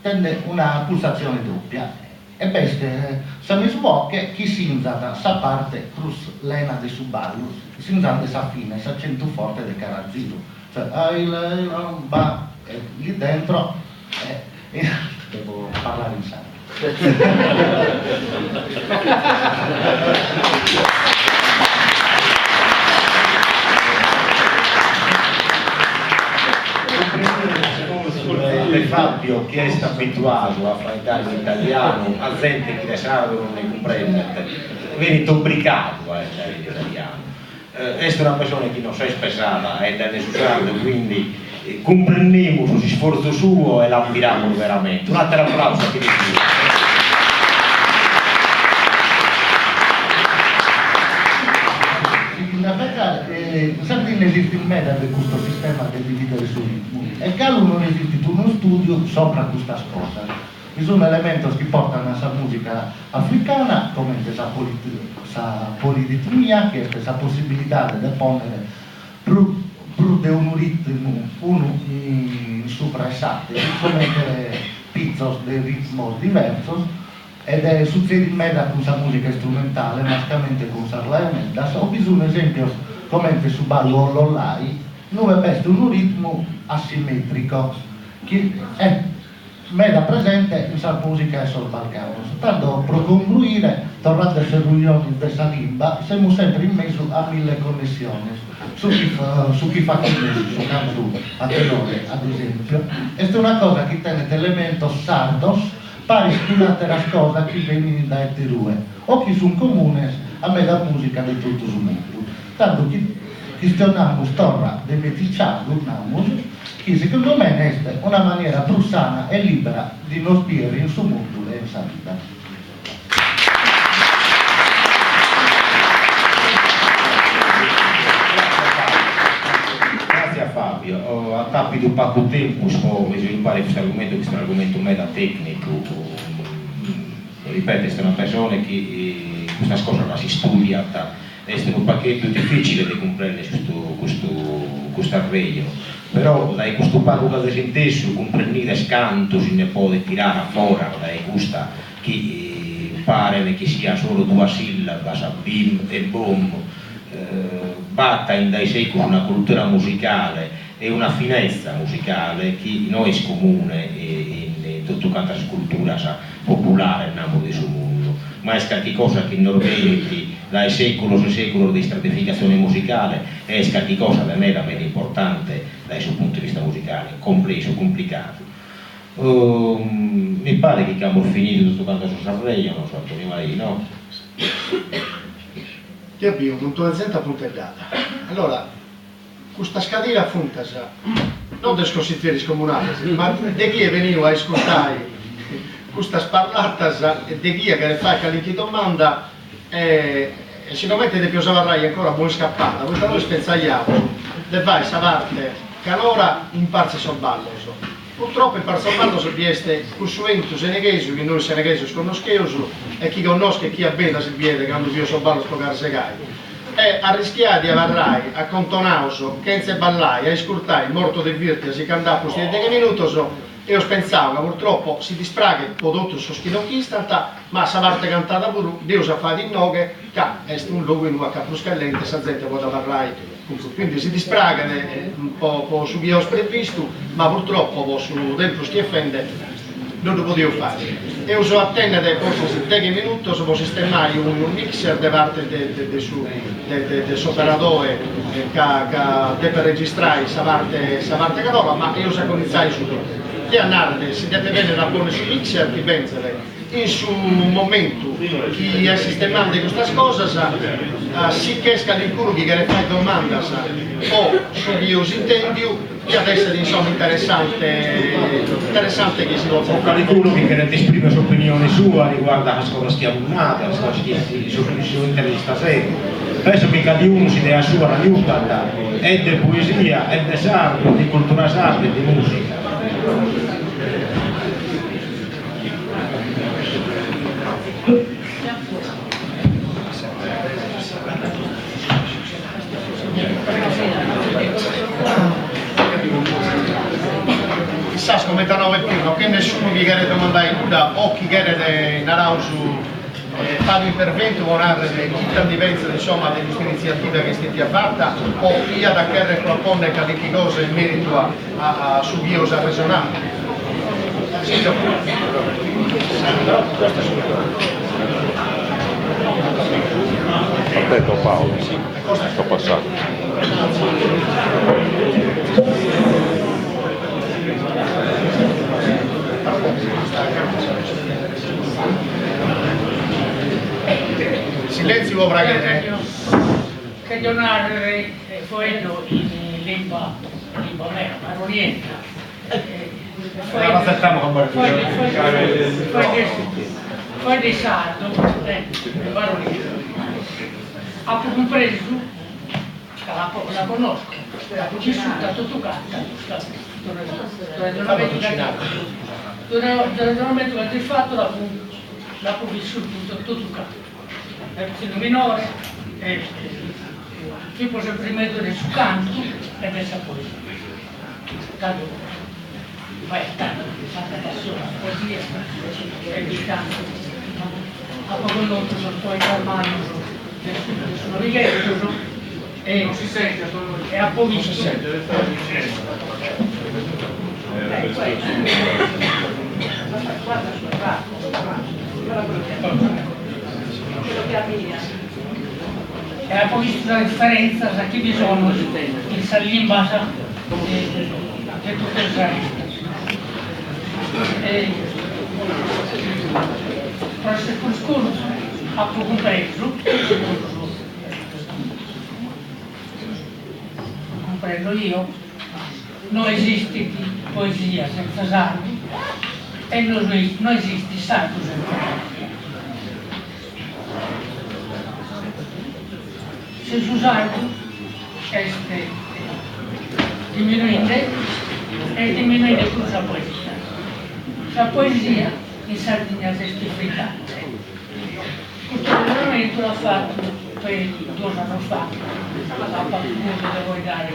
tende una pulsazione doppia. E queste sono le suocche che si inzata sa parte crus lena del suo ballo, si inzata sa fine, sa accento forte del carazzino. Cioè, lì dentro, devo parlare in sala. Fabio che è abituato a fare in italiano, a gente che ne sa non ne comprende, viene obbligato a fare in italiano. È una persona che non si è spesata e è necessario, quindi comprendiamo lo sforzo suo e l'ammiriamo veramente. Un altro applauso che in realtà in Sardegna esiste il MEDA di questo sistema di dividere su ritmo e Gallo non esiste uno studio sopra questa cosa. Ci sono elementi che portano a musica africana, come questa poliditmia, che è questa possibilità di ponere più di un ritmo in sopra esatto, come pizzos di ritmo diversos, ed è succede in media con la musica strumentale, mascamente con la media. Ho bisogno un esempio come su ballo l'ollai, dove è un ritmo asimmetrico, che è media presente in questa musica è sul balcano. Tanto per concludere, tornando alle riunioni di questa limba, siamo sempre in mezzo a 1000 connessioni. Su chi fa connessi, su canto a tenore, ad esempio. Questa è una cosa che tiene elementos sardos, pari scusate la cosa che vengono da Eterue, o che sono comuni a me la musica di tutto il mondo. Tanto che questionamo storia di meticciarlo, che secondo me è una maniera più sana e libera di non spiegare in suo mondo e in sua vita. Fabio, a tappi di poco tempo può sviluppare questo è un argomento mega tecnico, ripeto, è una persona che questa cosa la si studia, è un pacchetto difficile di comprendere questo arreglio, però da questo parlo che sentessi, comprendere scanto si ne può tirare fuori da questa che pare che sia solo due sillabe, bim e bom, batta in dai secoli una cultura musicale e una finezza musicale che non è comune in tutta quanta cultura popolare di suo mondo, ma è qualcosa che normalmente dai secoli e secoli di stratificazione musicale è qualcosa per me davvero importante dal suo punto di vista musicale, complesso, complicato. Mi pare che abbiamo finito tutto quanto su Sanremo, non so, prima lì, no? Ti abbiamo puntualizzazione puntellata. Allora, questa scadina funtasa, non dei consiglieri comunali, ma di chi è venuto a ascoltare questa sparlata di chi che ne fa qualche domanda e sicuramente di più savarrai ancora buon scappata, questa noi spensagliamo, de vai savarte che allora in parte sul ballo. Purtroppo in parte sul ballo si vieste cusuento seneghesi, che noi seneghesi sconosciamo e chi conosce chi abbetta si vede quando io sul ballo sto carsegai. E a rischiare di avarrai a contonauso, che se ballai, a ascoltare morto del virti, si cantava questi 10 minuti, e io pensavo che purtroppo si dispraga il prodotto su schidocchista, ma se avete cantata pure, Dio sa fare di noghe, che è un luogo in una capruscallente, se la gente può parlare. Quindi si dispraga un po' su chi ho previsto, ma purtroppo su dentro sti effendi non lo potevo fare. E uso attendere forse 10 minuti, si può sistemare un mixer da parte del operatore che per registrare questa parte parola, ma io so cominciare subito. Che a Narde si deve vedere la buona su mixer, che pensare. In su momento chi è sistemando questa cosa si che esca di curvi che le fai domanda o su chi usi intendio che adesso insomma interessante che si può fare. O qualcuno che deve esprimere l'opinione sua riguardo a cosa stiamo nata, su intervista seria. Adesso mica di uno si deve sua aiuta, è di poesia, è di sardo, di cultura sarda, di musica. Chissà come da 9 più, che nessuno chi chiede domandare nulla o chi chiede narrare su fare un intervento o narrare chi ti pensa insomma di questa iniziativa che stai fatta o chi ha da chiedere proporre qualche cosa in merito a su biosa resonante. Aspetta Paolo, sto passando. Silenzio Braghese. Che io narrerei fuendo in lingua vera, ma non niente. Poi di sardo, ma non niente. Ha compreso la conosco, l'ho vissuta tutto canta, durante un momento che ti fatto l'ho vissuto tutto canta. È un minore, tipo sempre in mezzo del suo canto e questa poesia. Tanto, vai tanto, tanta passione, poesia e di canto. A poco non poi calmando, sono righetto e a poco si sente. Guarda sul e ha poi visto la differenza tra chi bisogna in Salimba e tutto il resto. Per scorso ha compreso io, non esiste poesia senza sardi e non esiste sardo senza poesia. Se su sardo este diminuite e diminuite con la poesia. La poesia in Sardegna è stifricata. Questo ragionamento l'ha fatto 2 anni fa, l'ha fatto devo dare il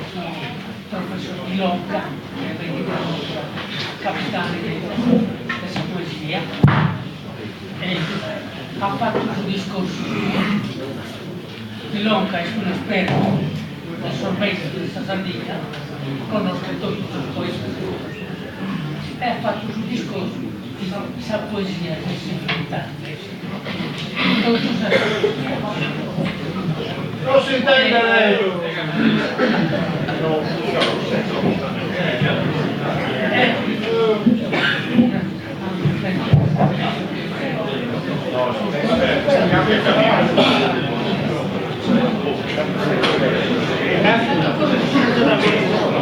professor Di Lonca, che è capitano di questa poesia, e ha fatto il suo discorso. Di Lonca è un esperto del sorvento di questa Sardegna, conosce tutto su questo, e ha fatto il suo discorso di questa poesia che si è Non si intende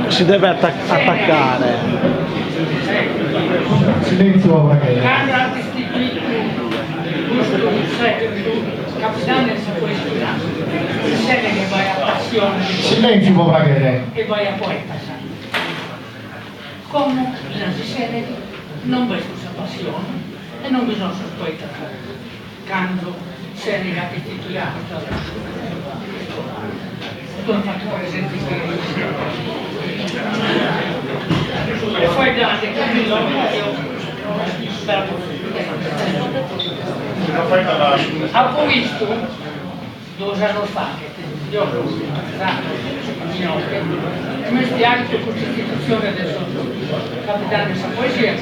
si deve attaccare. Silenzio, ragazzi. Capitano questa poesia, serie che vai a passione Silenzio, Bobraghere. e vai a poeta. Come la serie non vai questa passione e non bisogna sul poeta. Canto serie che titolata. Tu hai fatto presente e poi date che ho visto 2 anni fa che io ho e mi spiace con l'istituzione del capitano di questa poesia.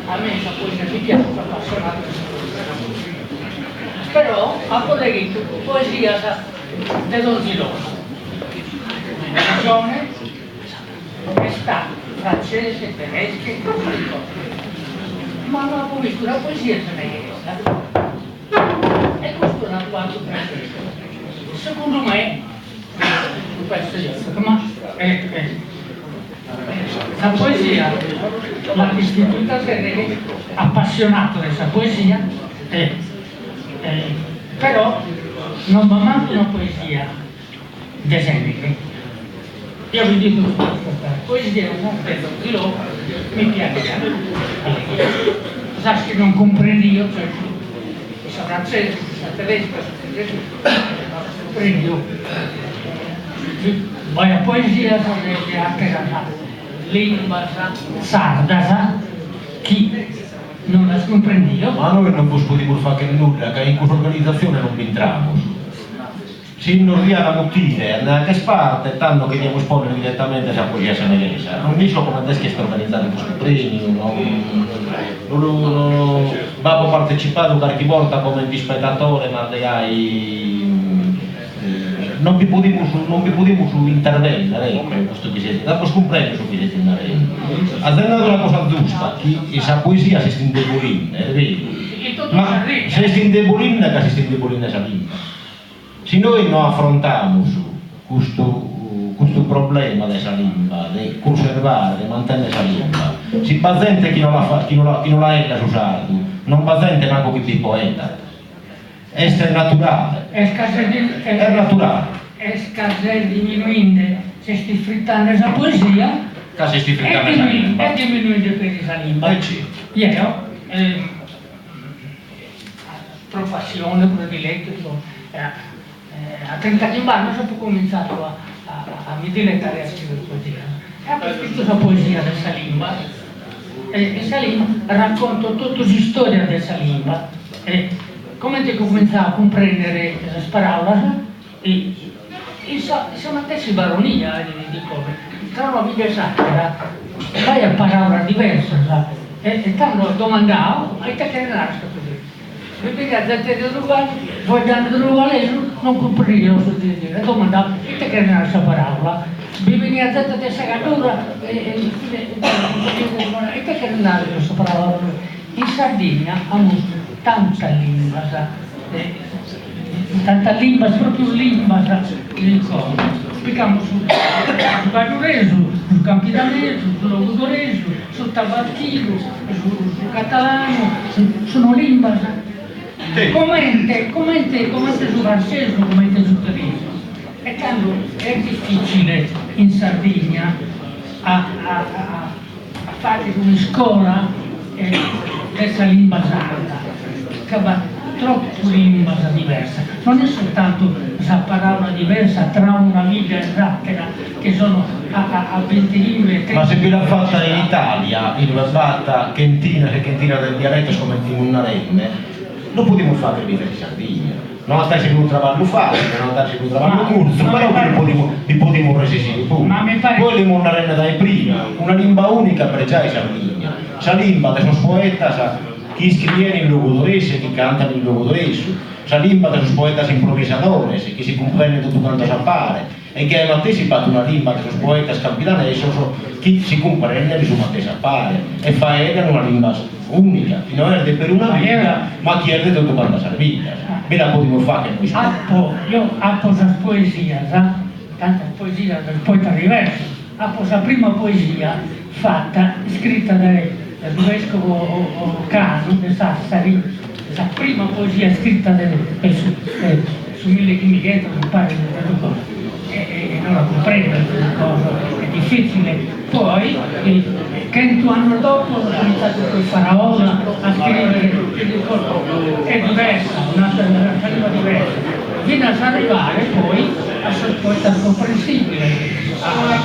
A me questa poesia mi piace, sono appassionato. Però ha collegito poesia di Don Zilone. La regione è stata francese, tedesca, ma non ho visto la poesia tedesca. E questo l'ha trovato francese. Secondo me, questo la poesia, l'istituto tedesco appassionato di questa poesia, però non mi manca una poesia di Seneca. Io vi dico questa poesia, non vedo di loro, mi piace. Sa che non comprendo io, cioè, sono francese, sono tedesco, comprendo io. Ma la poesia è anche la lingua sarda, chi non la comprende io. Ma noi non possiamo fare nulla, che in questa organizzazione non vi entriamo. Se non riusciamo a motive, che parte, tanto che andiamo a esponere direttamente la poesia senegalese. Non dico come adesso che sta organizzando questo premio, non abbiamo partecipato qualche volta come spettatore, ma non vi potremo intervenire, ecco, questo che siete, dopo scomprendere su che siete intervenire. Adesso una cosa giusta, che questa poesia si sta indebolendo, è vero, ma se si indebolendo, che si sta indebolendo questa lingua. Se noi non affrontiamo questo problema della lingua, di conservare, di mantenere questa lingua, si basente chi non la è su sardo, non basente neanche chi è poeta. È naturale. È naturale. scarse diminuendo, se sti frittando la poesia, Casi sti e frittando diminuendo per la lingua. Io, professione, prediletto, a 30 anni fa ho cominciato a mi dilettare a scrivere poesia. E ho scritto la poesia della lingua. E questa lingua racconto tutta la storia della lingua. E come ti cominciavo a comprendere le parole, e insomma, stessa baronia di cose. Tra una vita sacra, vai a parole diverse, e tanto domandavo, e te che era questa cosa? Perché a gente di uguale, voi dando di uguale, non comprendevo cosa dire, e domandavo, e te che era questa parola? Mi veniva a gente di segatura, e te che era questa parola? In Sardegna abbiamo tanta lingua, tanta lingua, proprio lingua, spieghiamo sul Badureso, sul Campidanese, sul Logodoreso, sul Tabarchino, sul Catalano, sono lingue. Commente sul francese, commente sul tedesco. E quando è difficile in Sardegna a fare una scuola questa lingua sarda, che va troppo lingua diversa. Non è soltanto la parola diversa tra una vita e l'altra, che sono a 20 lingue. Ma se vi l'ha fatta in Italia, in una fatta Kentina del dialetto come in una renne, non potremmo fare vita in Sardegna. Non andarci in un traballo facile, non andarci in un traballo corto, però vi potremmo resistere pure. Poi abbiamo una renne dai prima, una lingua unica per già in Sardegna. La lingua dei suoi poeti, chi scrive in logudorese, chi canta in logudorese, la lingua dei suoi poeti improvvisadores, chi si comprende tutto quanto sa fare, e che hanno anticipato una lingua dei suoi poeti campidanesi, chi si comprende di suo mattese a fare, e fa una lingua unica, non è per una vita, ma chi è tutto quanto sa vita. Ve la potremmo fare che noi io appo la poesia, tanta poesia del poeta diverso, appo la prima poesia fatta, scritta dal vescovo Cano di Sassari, la prima poesia scritta su 1000 km dietro, mi pare di tutto, e non la comprendo, è difficile. Poi, 100 anni dopo, ho iniziato con il Faraona a scrivere, è diversa, un'altra lingua diversa, fino ad arrivare poi a suo poeta comprensibile. Allora,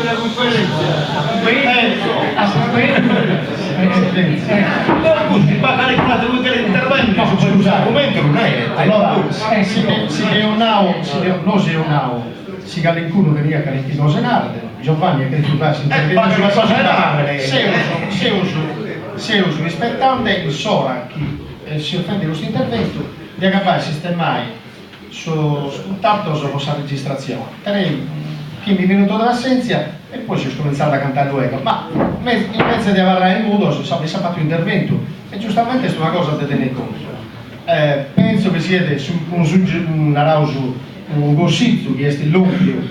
si calencuno venia calentino senale, Giovanni è che tu vai se uso rispettante il sora chi si offende questo intervento di capace sistemare su tanto su questa registrazione. Che mi è venuto dall'assenza e poi ci ho cominciato a cantare l'uego, ma in mezzo di avrà il modo si è fatto intervento e giustamente è una cosa da tenere conto. Penso che siete su un arauso un gossip che è l'ompio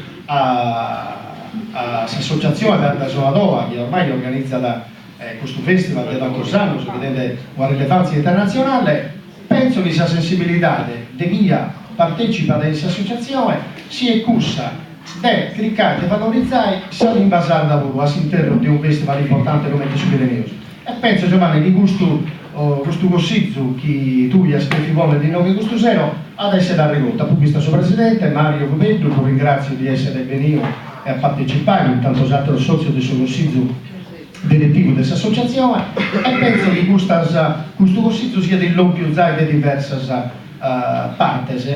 all'associazione da Zoadova che ormai organizza questo festival da tanti anni che vede una rilevanza internazionale. Penso che questa sensibilità di chi partecipa a questa associazione sia cussa di cliccare e valorizzare la lingua sarda all'interno di un festival importante come questo Pireneus. E penso Giovanni di questo gossip che tu hai scritto vuole di nome questo zero ad essere arrivato. Poi questo suo presidente Mario Gubetto, lo ringrazio di essere venuto e a partecipare, intanto altro socio del suo consiglio direttivo di questa associazione, e penso che questo consiglio sia di più di diverse parti.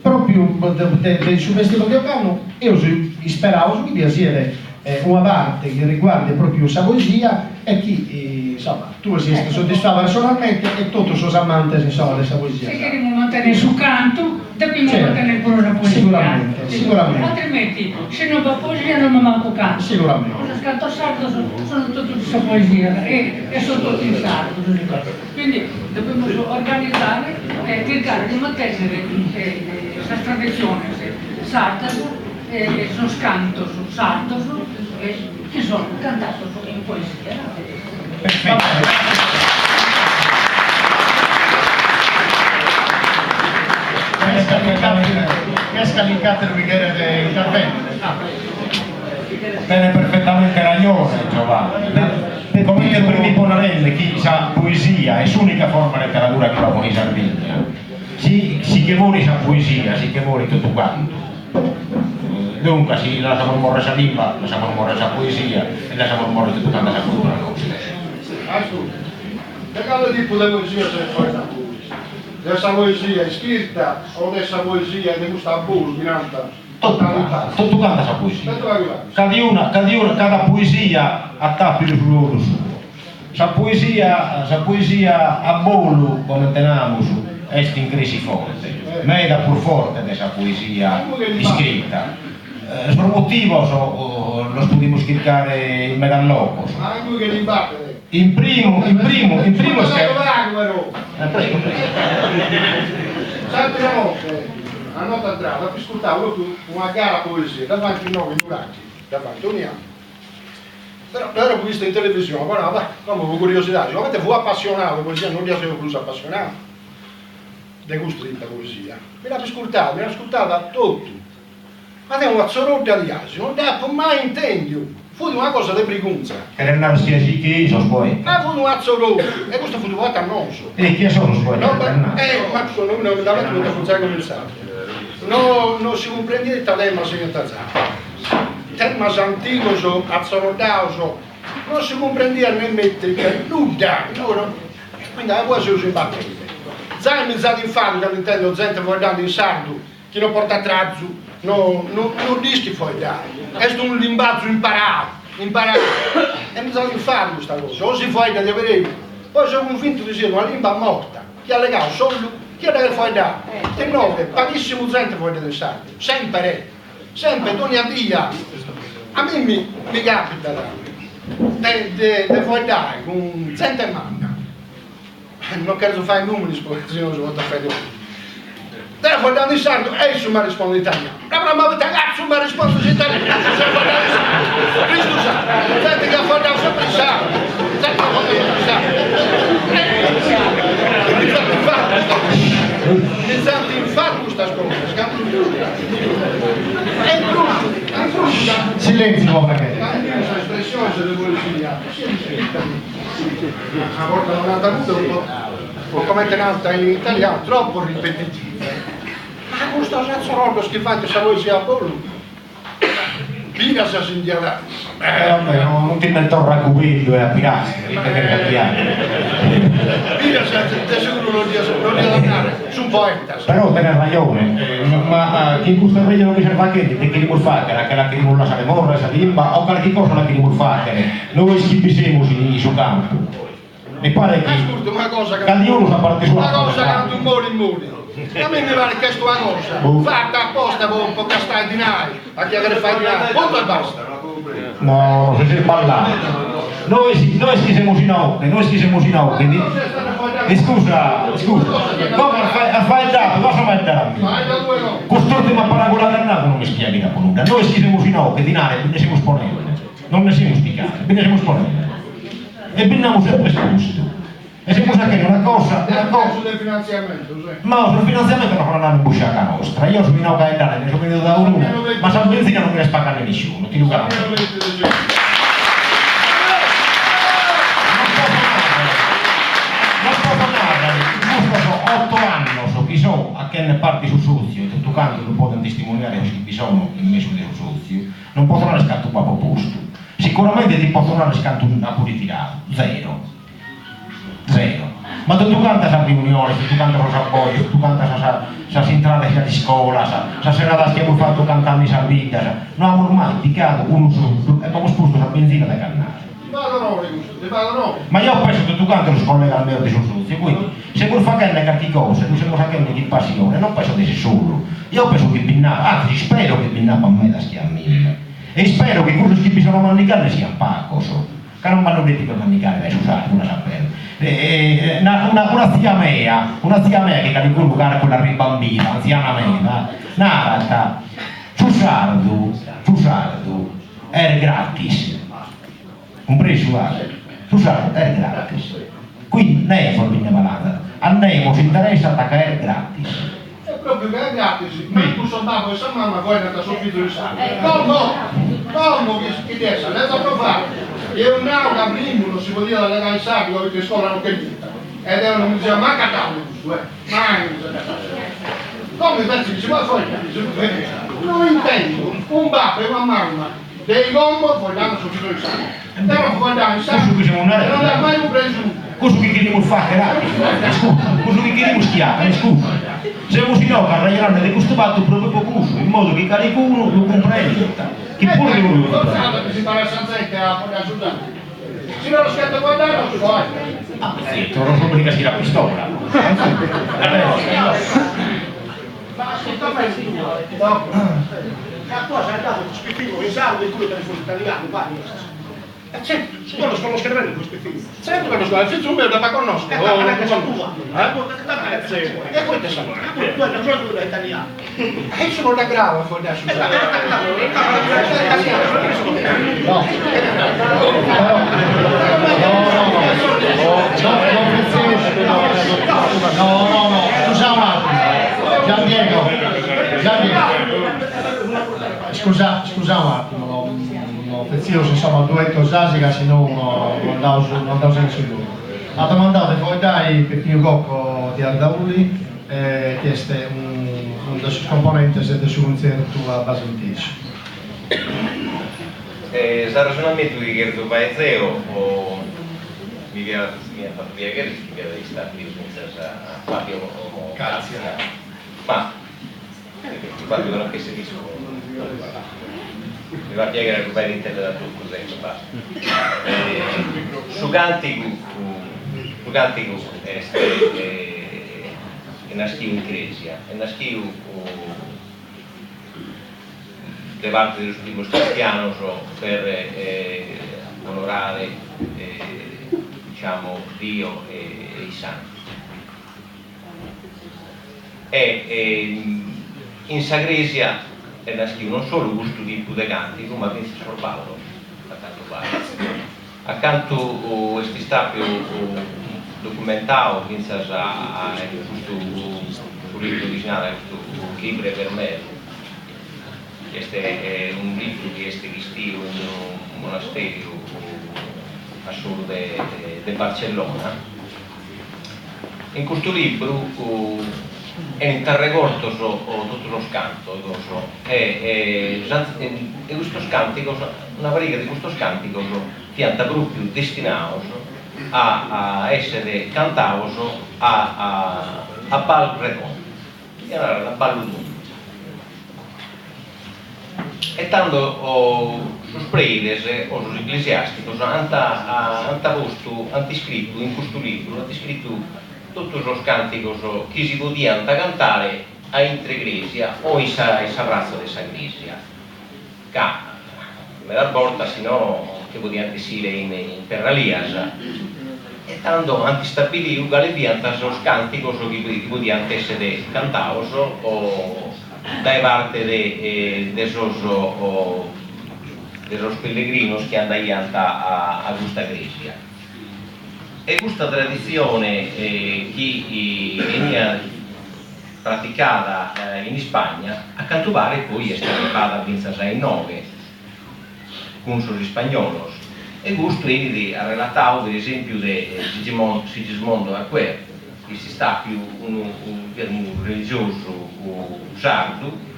Proprio del suo festival di Ocano, io speravo di essere una parte che riguarda proprio la poesia e chi insomma tu sei soddisfatto personalmente e tutti i suoi amanti insomma della poesia. Se queremos mantenere su canto dobbiamo mantenere pure la poesia. Sicuramente. Altrimenti se non va poesia non mi manco canto. Sicuramente. Cosa canto sardo sono tutti questa poesia e sono tutti in sardo. Quindi dobbiamo organizzare e cercare di mantenere questa tradizione sarda sono scanto su sardo che sono cantato in poesia. è scaricato il rigore di intervento. Tiene perfettamente ragione Giovanni. Come il primi Ponarelle, chi sa poesia, è l'unica forma di letteratura che abbiamo in Sardegna. Sì che vuole sa poesia, sì che vuole tutto quanto. Dunque, se lasciamo morire sa lingua, lasciamo morire sa poesia e lasciamo morire tutto quanto sa cultura nostra. Ascolta, che cosa tipo di poesia si fa? Dessa poesia scritta o dessa poesia di questo burro in alta? Tutto quanto sa poesia. Cada poesia ha tappi di floro suo. Sa poesia a bolo, come teniamo, è in crisi forte. Meda pur forte dessa poesia scritta. Per motivo lo studiamo scrivere in Megallocos. Anche che li batte. In primo Prego. Senti una notte, a notte a trave, ascoltavo una gara poesia davanti a noi durati, davanti a ogni anno. Però l'ho visto in televisione, guarda, come curiosità, ovviamente fu appassionato di poesia, non li avevo più appassionato di gusto di poesia. Mi l'ha ascoltata tutto. Ma è una zorrotta di asino, non te mai intendi. Fu una cosa di brigunza. Che non era sia sì che sono poeti. Ma fu una zorrotta, e questo fu di volta annoso. E chi sono i poeti? Ma sono uno davanti a funzione cominciare. Non si comprende il tema segnato. Temas antigos, azzorodaus, non si comprendeva né metrica, nulla. Quindi la cosa si batteva. Sai, mi sa di infatti, che intendo gente guardando in sardo, chi non porta trazzo, non rischi fuori dare. È un limbazzo imparato. E mi sa di infatti questa cosa, o si fuori da avere. Poi sono convinto di essere una lingua morta, che ha legato solo, chi ha da fuori dare. Te nove, pochissimo gente fuori del sardo, sempre ogni dia. A me mi capita di fuori dare con gente e manca. Non credo fare i numeri, se non si vuole fare. Deve fuori dare in sardo e su mi risponde in italiano. Ma avete cazzo mi risponde in italiano. Cristo sa, gente che ha fuori dare sempre in sardo. Gente che ha fuori dare in sardo. Pensate infatti questa cosa, è brutto. Silenzio, perché? Questa espressione delle poesie, una volta non è avuto o come tenata in italiano, troppo ripetitiva. Ma questo sazzarotto schifante se voi sia a pollo. Pina si sindiava. Vabbè, non ti metto un raccubillo e a pirassi, perché capiamo. Pina si sicuro non dia da andare, su un poeta. Però te ne ragione, ma chi gusta meglio non dice facchetti, te che li vuol fare, che la che non la sa morra, sa limba, o che cosa la che li vuol fare, noi schippisemo su campo. Mi pare che ascolta una cosa che ognuno sa parte sua. Una cosa che non muri. A me mi pare che questa cosa fatta apposta per un po' castare di nai, a chi avere fare di nai, punto e basta. No, se si ballava. Noi siamo inocchi, e scusa, come a fare il dato, cosa fai il dato? Quest'ultima parabola del nato non mi spieghi da nulla. Noi siamo inocchi, di nai, ne siamo esponenti, non ne siamo spiegati, ne siamo esponenti. E veniamo sempre scusi. E se cosa che una cosa sul finanziamento, ma sul finanziamento non fanno in busciata nostra. Io sono in Occidente, ne sono venuto da uno, ma San Benzina non me ne spagare nessuno, ti dico. Non posso narrare, 8 anni so chi so a che ne parti su sozio, e tutto canto non possono testimoniare che vi sono in mezzo del sozio, non possono avere scatto un po' posto. Sicuramente ti possono avere scatto una pulitirato, zero. Ma tutto canta sa riunione, tutto canta sa appoggio, tutto canta sa centrale di scuola, sa serata che abbiamo fatto cantando in Sardegna, non abbiamo mai indicato uno solo, e abbiamo sposto la benzina da cannare. Ma io penso che tutto canto lo scollega al mio di sozio, quindi se vuoi fare qualche cosa, tu se vuoi fare di passione, non penso di essere solo. Io penso che binnava, anzi spero che binnava a me da schiammina. E spero che quello che bisogna mandicare sia un pacco, che non vanno detti per mandicare, dai, scusate, una sapere. Una zia mea che in quel lugar quella ribambina, anziana mea, narata, su sardo era gratis, compreso su sardo era gratis, quindi non è fortuna malata, a noi ci interessa attaccare gratis. proprio che è gratis, ma tu soldato questa mamma poi è andata soffitto di sangue. Come che adesso, l'ha provato. E un'aula prima, non si può dire alla legale sangue, dove che scuola non che niente. Ed è una musica, ma catalo, come pensi che si può fare? Non intendo, un babbo e una mamma, dei gombo, poi l'hanno soffitto di sangue. Andiamo a guardare il sangue, non l'ha mai preso. Cosa che queremos fare? Cosa che queremos schiare? Scusa. Se così no, parleranno di questo fatto proprio poco, in modo che qualcuno lo comprenda. Che pure lo vuole comprare. Che si parla senza che la può aiutare. Se non lo schiatto a guardare, non si può. Non so mica si la pistola. Ma assolutamente no. La cosa è dato rispettivo, esatto, di cui per il italiano, guarda. Certo, io lo conosco bene questo film. Certo che lo conosco, il film la conosco. Ma non è cosa tua. E poi te sono. Tu hai ragione da italiano. E io sono da grava, fuori da Susana. No, scusa un attimo. Giandiego. Scusa un attimo, prezioso, insomma, due cose che se no non dà senso di ha domandato poi dai Pepino Cocco di Ardauli che è un dei suoi componenti del suo concerto a Basentis. Sta ragionamento che chiedo paeseo o mi ha fatto piacere che avevi stato a Fabio Grazie. Ma Fabio non che si dice mi va a piegare che vai l'intento da tutto così basta. Su cantico è nasciuto in Grecia, è nasciuto da parte dello primo cristiano per onorare diciamo Dio e i santi. In Sagresia è nasciuto non solo questo tipo di cantico, ma anche il sorballo accanto a questo stato documentato pensa a questo libro originale, questo Libre per me. Questo è un libro che è esistito in un monastero a sud di Barcellona. In questo libro è interregorto tutto lo scanto e questo scantico, una variga di questo scantico pianta proprio destinato a essere cantato a bal recon, a ballo d'uno. E tanto sus prediles o sus ecclesiasticos hanno scritto in questo libro, hanno scritto tutti i canticos che si potevano cantare a Intregresia o in Sarrazzo di Sagresia. Me la porta, se no, che potevano essere in Perralias. E tanto hanno stabilito che le piantas sono canticos che potevano essere cantados o dai parte de esos pellegrinos che andavano a questa Grecia. E questa tradizione che veniva praticata in Spagna, a Cantuvare poi è stata fatta nel 1969 con gli spagnoli. E questo è relatato per esempio di Sigismondo Aguer, che si sta più un religioso sardo,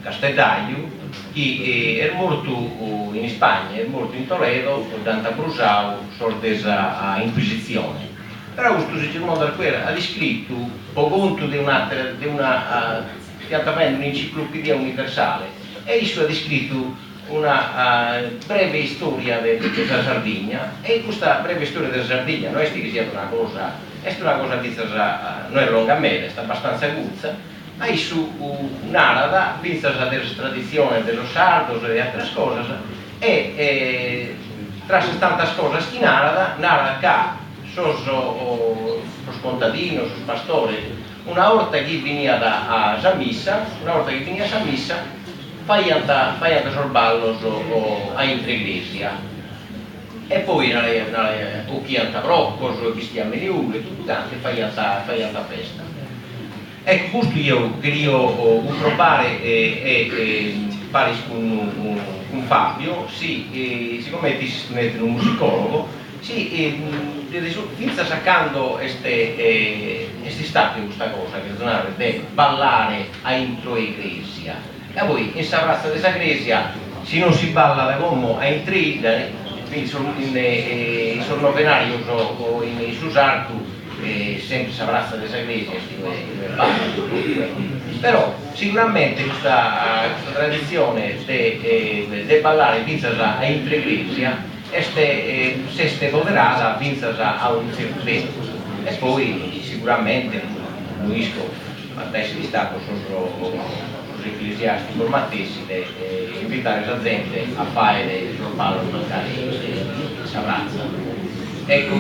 castellaio, che è morto in Spagna, è morto in Toledo, durante Brusao, sortesa Inquisizione. Però questo Sigismondo Aguer ha descritto, per conto di un'enciclopedia universale, e esso ha descritto una breve storia della Sardegna, e questa breve storia della Sardegna non è che sia una cosa che non è lunga a me, è abbastanza aguzza, ma è su narrata, vista delle tradizioni dello sardo e altre cose, e tra tantas cose che narra che sono contadini, sono pastori, una volta che veniva a Samissa, faiano sorballos a Intregresia e poi o chianta broccos o cristian meliule, tutte tante faiano festa. Ecco, questo io voglio provare e fare con Fabio, siccome ti studente un musicologo, inizia saccando queste state questa cosa, che donare di ballare a intro iglesia. E poi in questa razza della iglesia, se non si balla da come a intrida, quindi in sornovenario o in susartu, sempre si abbraccia della iglesia, però sicuramente questa tradizione di ballare vinzasa a intro iglesia se moderata vinzasa a un certo tempo. E poi sicuramente Luisco, a testa di Stato, sono gli ecclesiastici formatessi di invitare la gente a fare il ballo magari s'abbraccia. Ecco,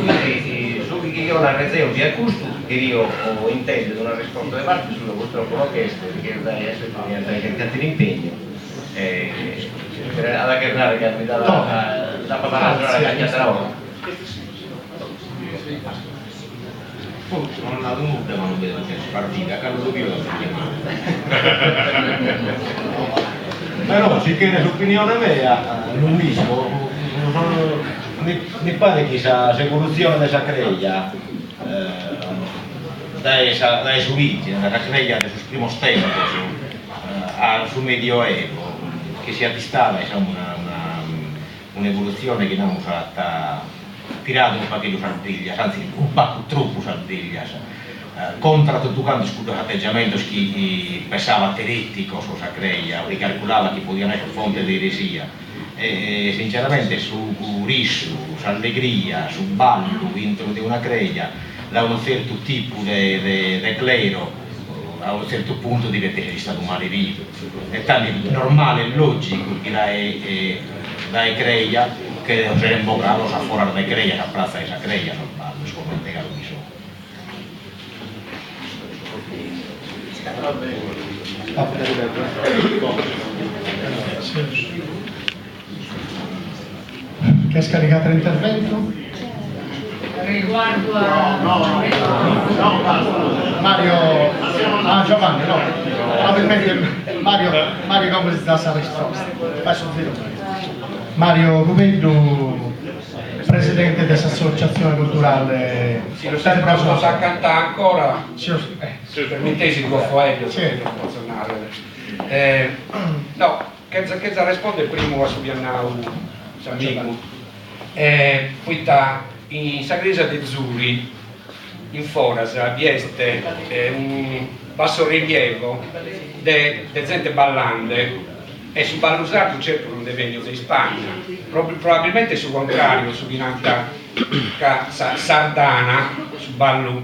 su che io la rezeo di accusto, che io ho intendo una risposta da parte sulla vostra chiesto, perché è l'impegno. Alla carnare che mi dà la paparata la cagnata la ora. Non ho dato nulla, ma non vedo che è partita, Carlo Dovio però si chiede l'opinione mia, Luisco, mi pare che l'evoluzione della creglia dai suiti, dalla creglia del primo tempo sul Medioevo, che si attestava un'evoluzione che non è stata tirata un paio di sardiglie, anzi un po' troppo sardiglie, contro tutto quanto scudo atteggiamento che pensava terettico su questa creglia, o ricalcolava che poteva essere fonte di eresia. E sinceramente su riso, su allegria, su ballo dentro di una creglia, da un certo tipo di clero, a un certo punto diventa stato male vivo. È tanto normale e logico che dai creglia che saremmo bravi a fuori dalla creglia, a piazza della creglia, sul ballo, sicuramente che lo bisogno. Che è scaricato l'intervento? Riguardo a... Mario, Giovanni, no, probabilmente Mario come si dà la risposta. Mario Govello, presidente dell'associazione culturale. Sì, lo sai, però sa cantare ancora. Permettesi di Goffoelio, no, che risponde prima a Subiannau, amico. In Sagresa de Zuri, in Forasa, vi è un basso rilievo di gente ballante e su ballusato certo non deve venire in Spagna, probabilmente sul contrario, su dinanzi Sardana, su ballo